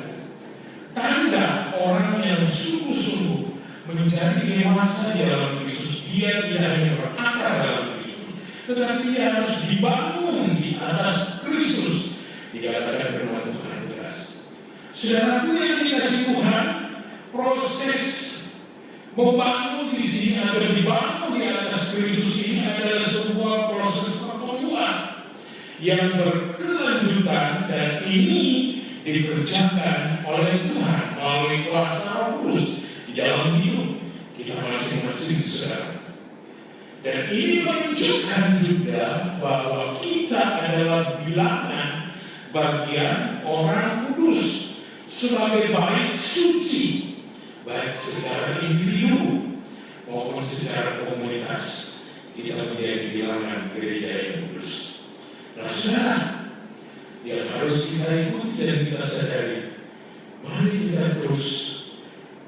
tanda orang yang sungguh-sungguh menjadi dewasa di dalam Kristus, dia tidak hanya berakar dalam Kristus, tetapi dia harus dibangun di atas Kristus. Dikatakan firman Tuhan jelas. Saudaraku yang dikasihi Tuhan, proses membangun di sini atau dibangun di atas Kristus ini adalah sebuah proses pertumbuhan yang berkelanjutan, dan ini dikerjakan oleh Tuhan melalui kuasa Roh Kudus di dalam hidup kita masing-masing, saudara. Dan ini menunjukkan juga bahwa kita adalah bilangan bagian orang kudus sebagai baik suci, baik secara individu maupun secara komunitas. Kita menjadi bilangan gereja yang kudus. Nah, saudara, yang harus kita ikuti dan kita sadari, mari kita terus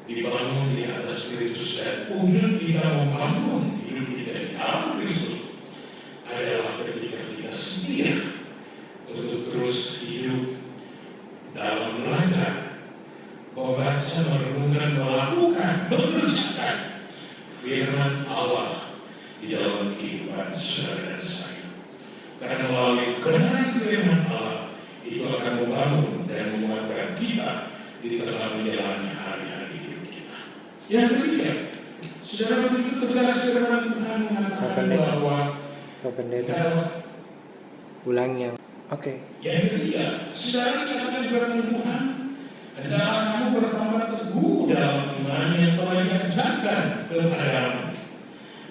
dibangun di atas Kristus, dan ujung kita membangun hidup kita di dalam Kristus adalah ketika kita setia untuk terus hidup dalam belajar, membaca, merenungkan, melakukan, mengerjakan firman Allah di dalam kehidupan saudara dan saya. Karena melalui kebenaran firman Allah itu akan membangun dan menguatkan kita di tengah menjalani hari-hari hidup kita. Yang ketiga, saudara, begitu tegas firman Tuhan mengatakan bahwa ulang yang oke. Yang ketiga, saudara, dikatakan firman Tuhan, hendaklah kamu bertambah teguh dalam iman yang telah diajarkan kepadamu.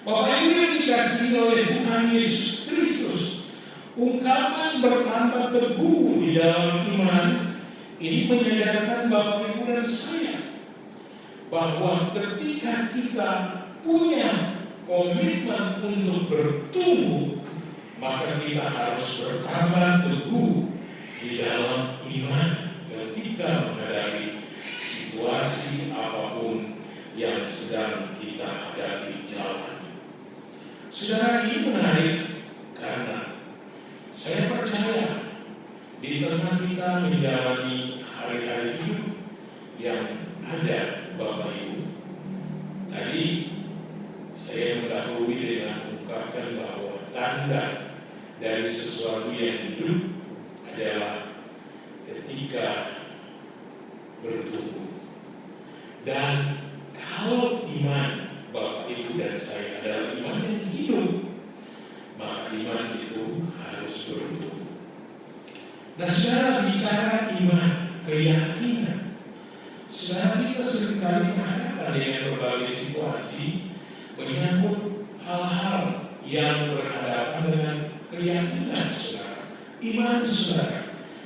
Bapak Ibu yang dikasihi oleh Tuhan Yesus Kristus, ungkapan bertambah teguh di dalam iman ini menyadarkan Bapak Ibu dan saya bahwa ketika kita punya komitmen untuk bertumbuh, maka kita harus bertambah teguh di dalam iman ketika menghadapi situasi apapun yang sedang kita hadapi jalani. Saudara, ini menarik karena saya percaya di tengah kita menjalani hari-hari hidup yang ada, Bapak Ibu, tadi saya mendahului dengan mengungkapkan bahwa tanda dari sesuatu yang hidup adalah ketika bertumbuh. Dan kalau iman Bapak Ibu dan saya adalah iman yang hidup, maka iman itu harus bertumbuh. Nah, saudara, bicara iman, keyakinan, saudara, kita seringkali menghadapkan dengan berbagai situasi menyangkut hal-hal yang berhadapan dengan keyakinan saudara, iman saudara.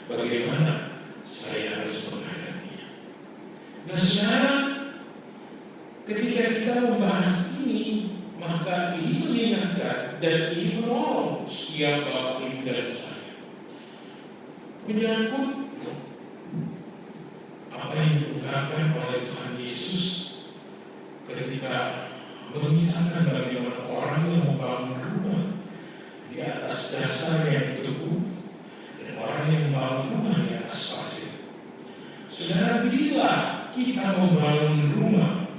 Bagaimana saya harus menghadapinya? Nah, saudara, ketika kita membahas ini, maka ini mengingatkan dan ini menolong setiap Bapak Ibu dan saya menyangkut apa yang diungkapkan oleh Tuhan Yesus ketika mengisahkan bagaimana orang yang membangun rumah di atas dasar yang teguh dan orang yang membangun rumah di atas pasir. Saudara, bila kita membangun rumah,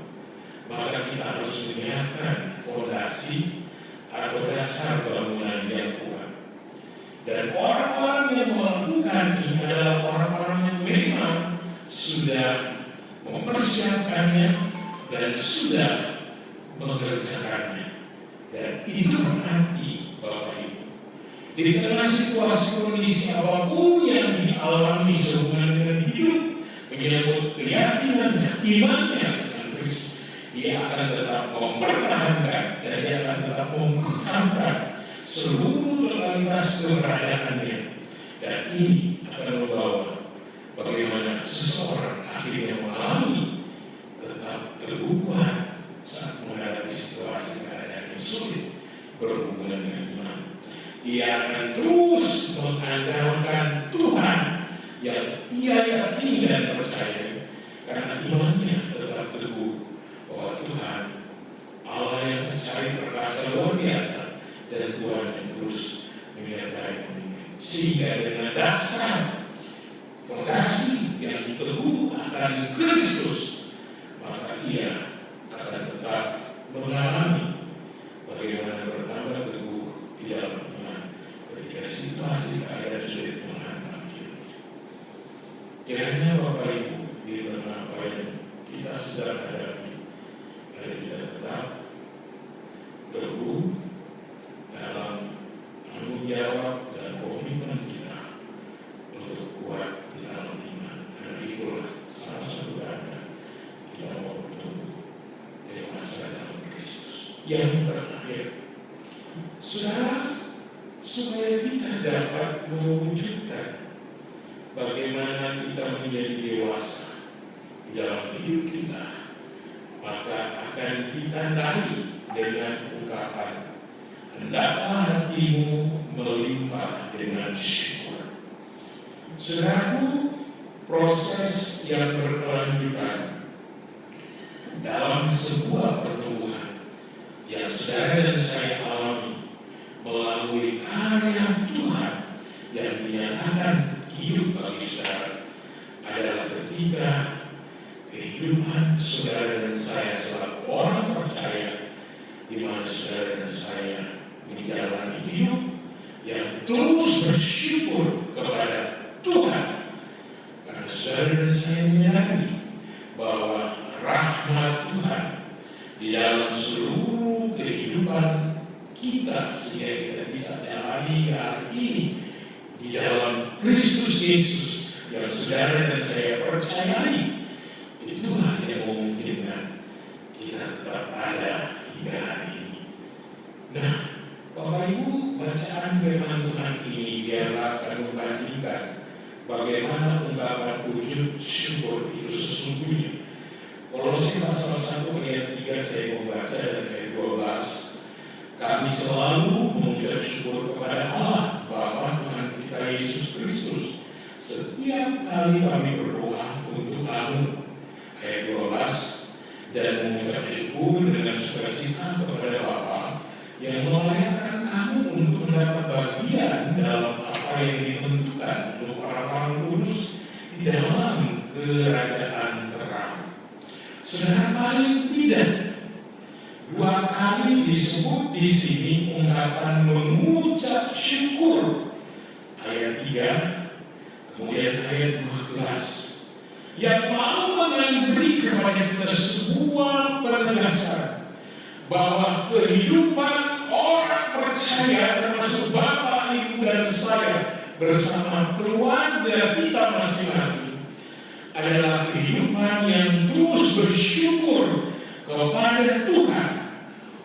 maka kita harus menyiapkan fondasi atau dasar bangunan yang kuat. Dan orang-orang yang melakukan ini adalah orang-orang yang memang sudah mempersiapkannya dan sudah mengerjakannya itu berarti Bapak Ibu, di tengah situasi kondisi apapun yang dialami sehubungan dengan hidup, menyangkut keyakinan dan imannya dengan Kristus, dia akan tetap mempertahankan dan dia akan tetap mempertahankan seluruh totalitas keberadaannya. Dan ini akan membawa bagaimana seseorang akhirnya mengalami tetap terbuka saat menghadapi situasi keadaan yang sulit berhubungan dengan iman. Dia akan terus mengandalkan Tuhan yang ia yakini dan percaya, karena imannya tetap teguh bahwa Tuhan Allah yang mencari perkasa luar biasa dan Tuhan yang terus menyertai pemimpin. Sehingga dengan dasar fondasi yang teguh akan Kristus, maka ia akan tetap mengalami bagaimana bertambah teguh di dalam iman ketika situasi keadaan sulit menghantam hidupnya. Kiranya Bapak Ibu, di tengah apa yang kita sedang hadapi, agar kita tetap teguh dalam tanggung jawab dan komitmen kita untuk kuat di dalam iman. Karena itulah salah satu tanda kita mau bertumbuh dewasa dalam Kristus. Yang terakhir, saudara, supaya kita dapat mewujudkan bagaimana kita menjadi dewasa di dalam hidup kita, maka akan ditandai dengan ungkapan, hendaklah hatimu melimpah dengan syukur. Saudaraku, proses yang berkelanjutan dalam sebuah pertumbuhan yang saudara dan saya alami melalui karya Tuhan yang menyatakan hidup bagi saudara adalah ketika kehidupan saudara dan saya selaku orang percaya, di mana saudara dan saya menjalani hidup yang terus bersyukur kepada Tuhan, karena saudara dan saya menyadari bahwa rahmat Tuhan di dalam seluruh kehidupan kita, sehingga kita bisa jalani hari ini di dalam Kristus Yesus yang saudara dan saya percayai. Itulah yang memungkinkan kita tetap ada hingga hari ini. Nah, Bapak Ibu, bacaan firman Tuhan ini biarlah akan membandingkan bagaimana ungkapan wujud syukur itu sesungguhnya. Kolose pasal 1 ayat 3 saya membaca dan ayat 12. Kami selalu mengucap syukur kepada Allah Bapa Tuhan kita Yesus Kristus setiap kali kami berdoa untuk kamu. Ayat 12, dan mengucap syukur dengan sukacita kepada Bapa yang melayakkan kamu untuk mendapat bagian dalam apa yang ditentukan untuk orang-orang kudus di dalam kerajaan terang. Saudara, paling tidak 2 kali disebut di sini ungkapan mengucap syukur. Ayat 3, kemudian ayat 12. Yang mau memberi kepada kita sebuah penegasan bahwa kehidupan orang percaya, termasuk Bapak, Ibu, dan saya bersama keluarga kita masing-masing, adalah kehidupan yang terus bersyukur kepada Tuhan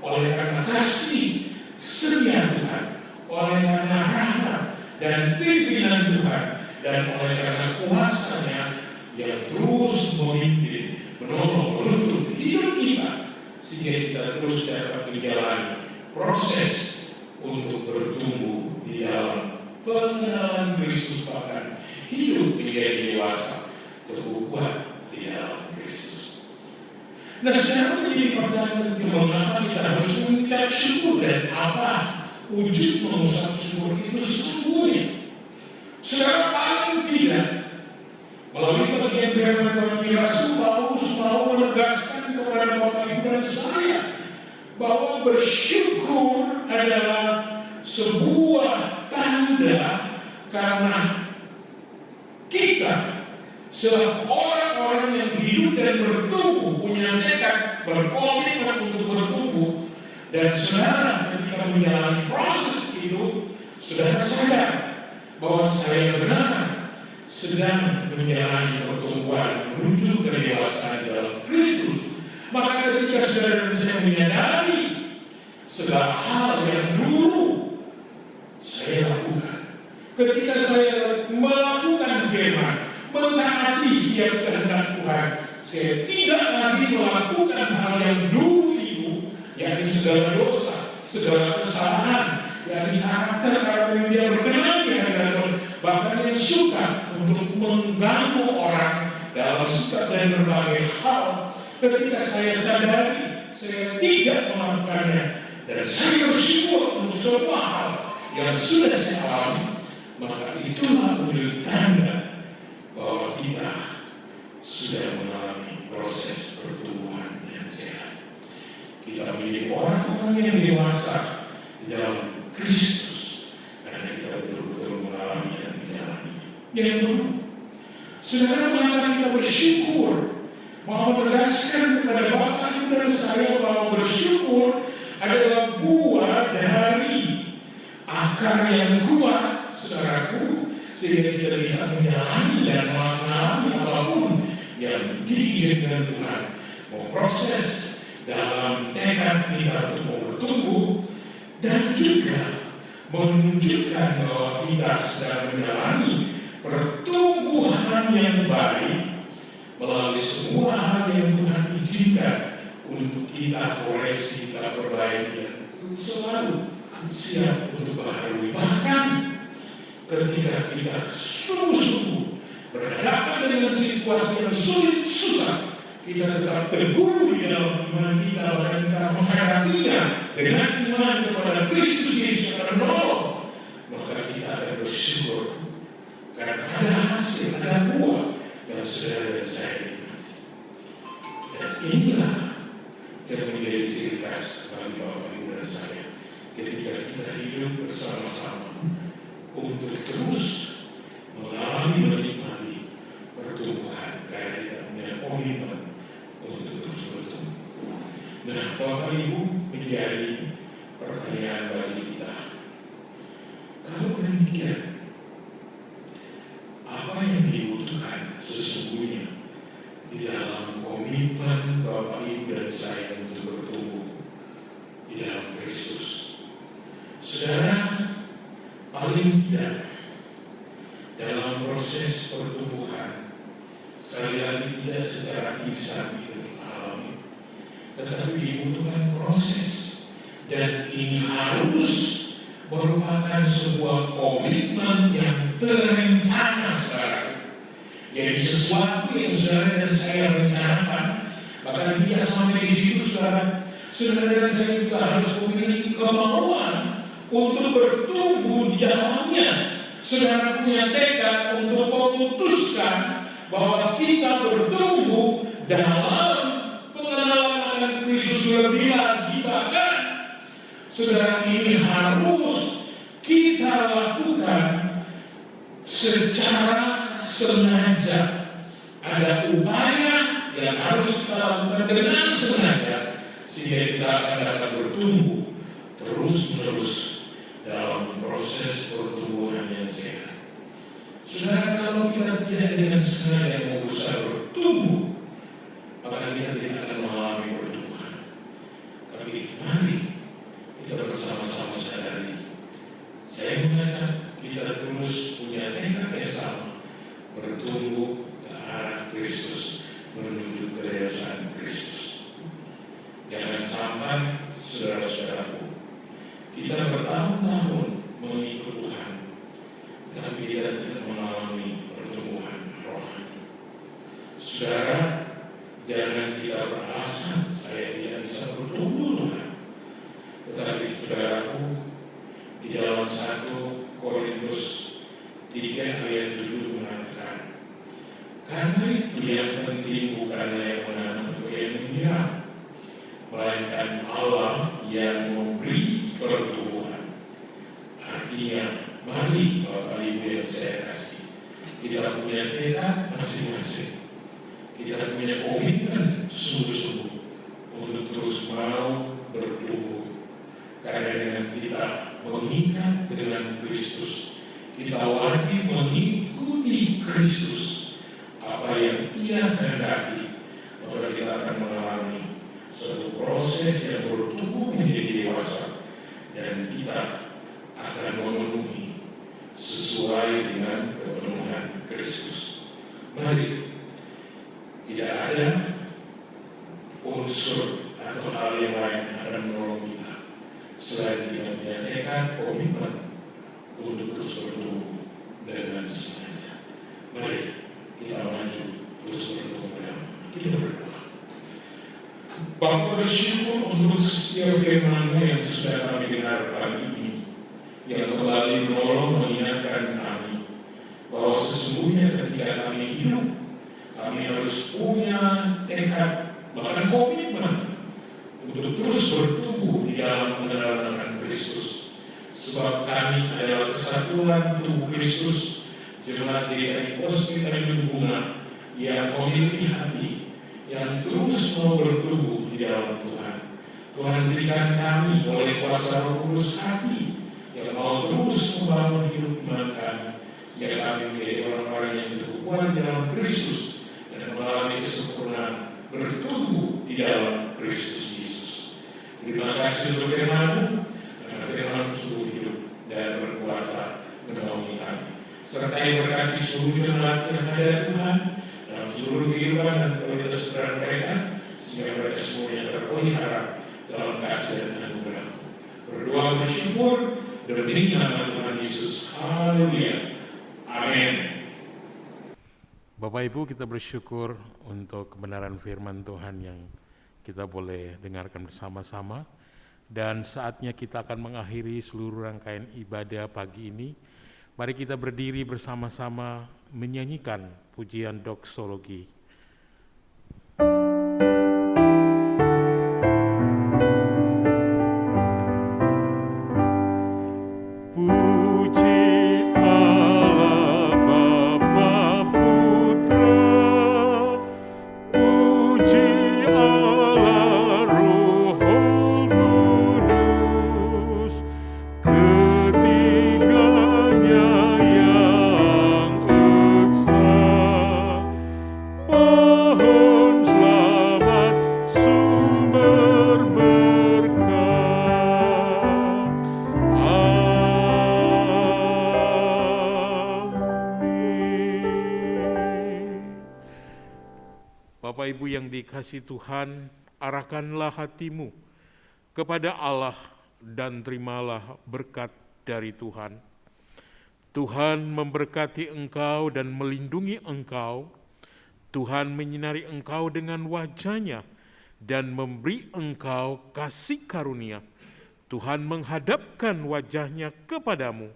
oleh karena kasih setia Tuhan, oleh karena rahmat dan pimpinan Tuhan, dan oleh karena kuasa-Nya yang terus memimpin, menolong, menuntun hidup kita, sehingga kita terus dapat menjalani proses untuk bertumbuh di dalam pengenalan Kristus, bahkan hidup menjadi dewasa, teguh kuat di dalam Kristus. Nah, sekarang menjadi pertanyaan, mengapa kita harus mengucap syukur dan apa wujud mengucap syukur itu sesungguhnya? Saudara, paling tidak melalui bagian firman Tuhan, Rasul Paulus mau menegaskan kepada Bapak, Ibu, dan saya bahwa bersyukur adalah sebuah tanda karena kita selaku orang-orang yang hidup dan bertumbuh, punya tekad, berkomitmen untuk bertumbuh, Dan saudara ketika menjalani proses itu, saudara sadar bahwa saya benar sedang menjalani pertumbuhan menuju kedewasaan dalam Kristus. Maka ketika saudara dan saya menyadari segala hal yang dulu saya lakukan, ketika saya melakukan firman, mentaati setiap kehendak Tuhan, saya tidak lagi melakukan hal yang dulu itu, yakni segala dosa, segala kesalahan, yakni karakter-karakter yang tidak berkenan di hadapan Tuhan, bahkan yang suka untuk mengganggu orang dalam sikap dan berbagai hal. Ketika saya sadari, saya tidak melakukannya, dan saya bersyukur untuk semua hal yang sudah saya alami, maka itulah wujud tanda bahwa kita sudah mengalami proses pertumbuhan yang sehat. Kita menjadi orang-orang yang dewasa di dalam Kristus karena kita betul-betul mengalami dan menjalaninya. Yang kedua, saudara, maka kita bersyukur, mau menegaskan kepada Bapak Ibu dan saya bahwa bersyukur adalah buah dari akar yang kuat, saudaraku, sehingga kita bisa menjalani dan mengalami apapun yang diizinkan Tuhan. Mau proses dalam tekad kita untuk mau bertumbuh dan juga menunjukkan bahwa kita sedang menjalani pertumbuhan yang baik melalui semua hal yang Tuhan izinkan untuk kita koreksi, kita perbaiki, dan selalu siap untuk baharui. Bahkan ketika kita sungguh-sungguh berhadapan dengan situasi yang sulit, susah, kita tetap teguh di dalam iman kita, bahkan kita menghadapinya dengan iman kepada Kristus Yesus yang menolong, maka kita akan bersyukur karena ada hasil, ada buah yang saudara dan saya nikmati. Dan inilah yang menjadi ciri khas bagi Bapak Ibu dan saya ketika kita hidup bersama-sama untuk terus mengalami menikmati pertumbuhan karena kita punya komitmen untuk terus bertumbuh. Nah, Bapak Ibu, menjadi pertanyaan bagi kita, kalau demikian, apa yang dibutuhkan sesungguhnya di dalam komitmen Bapak Ibu dan saya untuk bertumbuh di dalam Kristus? Saudara, paling tidak dalam proses pertumbuhan, sekali lagi tidak secara instan itu kita alami, tetapi dibutuhkan proses, dan ini harus merupakan sebuah komitmen yang terencana, saudara. Jadi sesuatu yang saudara dan saya rencanakan, bahkan tidak sampai di situ, saudara dan saya juga harus memiliki kemauan untuk bertumbuh di dalamnya. Saudara punya tekad untuk memutuskan bahwa kita bertumbuh dalam pengenalan dengan Kristus lebih lagi. Bahkan saudara, ini harus kita lakukan secara sengaja. Ada upaya yang harus kita lakukan dengan sengaja sehingga kita akan dapat bertumbuh terus-menerus dalam proses pertumbuhan yang sehat. Saudara, kalau kita tidak dengan sengaja berusaha bertumbuh, maka kita tidak akan mengalami pertumbuhan. Tapi mari kita bersama-sama sadari, saya mengajak kita terus punya tekad yang sama, bertumbuh ke arah Kristus, menuju kedewasaan Kristus. Jangan sampai, saudara-saudaraku, kita bertahun-tahun mengikut Tuhan, tapi kita tidak mengalami pertumbuhan rohani. Saudara, jangan kita beralasan saya tidak bisa bertumbuh Tuhan. Tetapi saudaraku, di dalam 1 Korintus 3 ayat 7 mengatakan, karena itu yang penting bukanlah yang menanam atau yang menyiram, melainkan Allah yang memberi pertumbuhan. Artinya, mari Bapak Ibu yang saya kasih, kita punya tekad masing-masing, kita punya komitmen sungguh-sungguh untuk terus mau bertumbuh Karena dengan kita mengikat dengan Kristus, kita wajib mengikuti Kristus. Apa yang Ia kehendaki, maka kita akan mengalami suatu proses yang bertumbuh menjadi dewasa, dan kita akan memenuhi sesuai dengan kepenuhan Kristus. Mari, tidak ada unsur atau hal yang lain yang akan menolong kita selain kita punya tekad, komitmen untuk terus bertumbuh dengan sengaja. Mari kita maju terus bertumbuh bersama. Kita berdoa. Bapa, bersyukur untuk setiap firman-Mu yang sudah kami dengar pagi ini, yang kembali menolong mengingatkan kami bahwa sesungguhnya ketika kami hidup, kami harus punya tekad, bahkan komitmen untuk terus bertumbuh di dalam pengenalan akan Kristus. Sebab kami adalah kesatuan tubuh Kristus, jemaat GKI Hospital Bunga yang memiliki hati yang terus mau bertumbuh di dalam Tuhan. Tuhan berikan kami oleh kuasa Roh Kudus hati yang mau terus membangun hidup iman kami, sehingga kami menjadi orang-orang yang teguh di dalam Kristus dan mengalami kesempurnaan bertumbuh di dalam Kristus Yesus. Terima kasih untuk firman-Mu, karena firman-Mu sungguh hidup dan berkuasa menolong kami. Serta yang berkati seluruh jemaat yang ada Tuhan dalam seluruh kehidupan dan kualitas peran mereka, sehingga mereka semuanya terpelihara dalam kasih dan anugerah. Berdoa bersyukur demi nama Tuhan Yesus. Haleluya. Amin. Bapak Ibu, kita bersyukur untuk kebenaran firman Tuhan yang kita boleh dengarkan bersama-sama, dan saatnya kita akan mengakhiri seluruh rangkaian ibadah pagi ini. Mari kita berdiri bersama-sama menyanyikan pujian doksologi. Bapak Ibu yang dikasihi Tuhan, arahkanlah hatimu kepada Allah dan terimalah berkat dari Tuhan. Tuhan memberkati engkau dan melindungi engkau. Tuhan menyinari engkau dengan wajah-Nya dan memberi engkau kasih karunia. Tuhan menghadapkan wajah-Nya kepadamu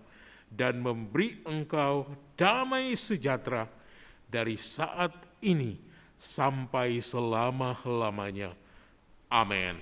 dan memberi engkau damai sejahtera dari saat ini sampai selama-lamanya. Amin.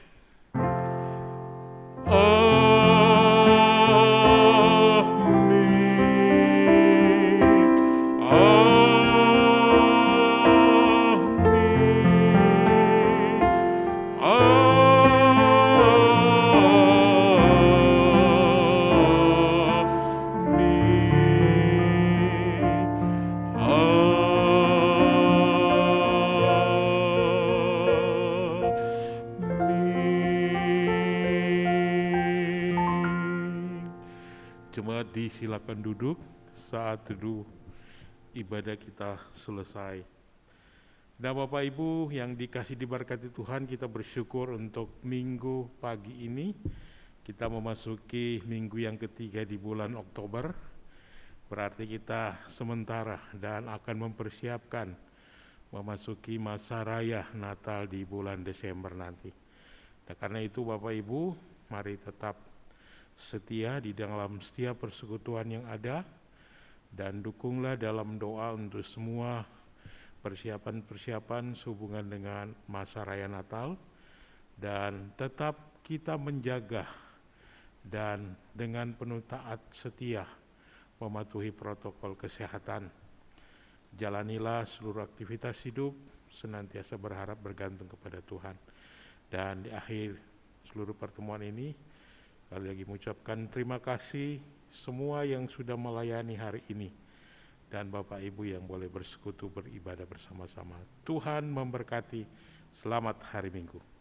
Jemaat disilakan duduk saat teduh ibadah kita selesai. Nah, Bapak Ibu yang dikasih diberkati Tuhan, kita bersyukur untuk minggu pagi ini. Kita memasuki minggu yang ketiga di bulan Oktober. Berarti kita sementara dan akan mempersiapkan memasuki masa raya Natal di bulan Desember nanti. Nah, karena itu Bapak Ibu, mari tetap setia di dalam setiap persekutuan yang ada, dan dukunglah dalam doa untuk semua persiapan-persiapan sehubungan dengan masa raya Natal, dan tetap kita menjaga dan dengan penuh taat setia mematuhi protokol kesehatan. Jalanilah seluruh aktivitas hidup senantiasa berharap bergantung kepada Tuhan. Dan di akhir seluruh pertemuan ini, Sekali lagi mengucapkan terima kasih semua yang sudah melayani hari ini, dan Bapak Ibu yang boleh bersekutu beribadah bersama-sama. Tuhan memberkati. Selamat hari Minggu.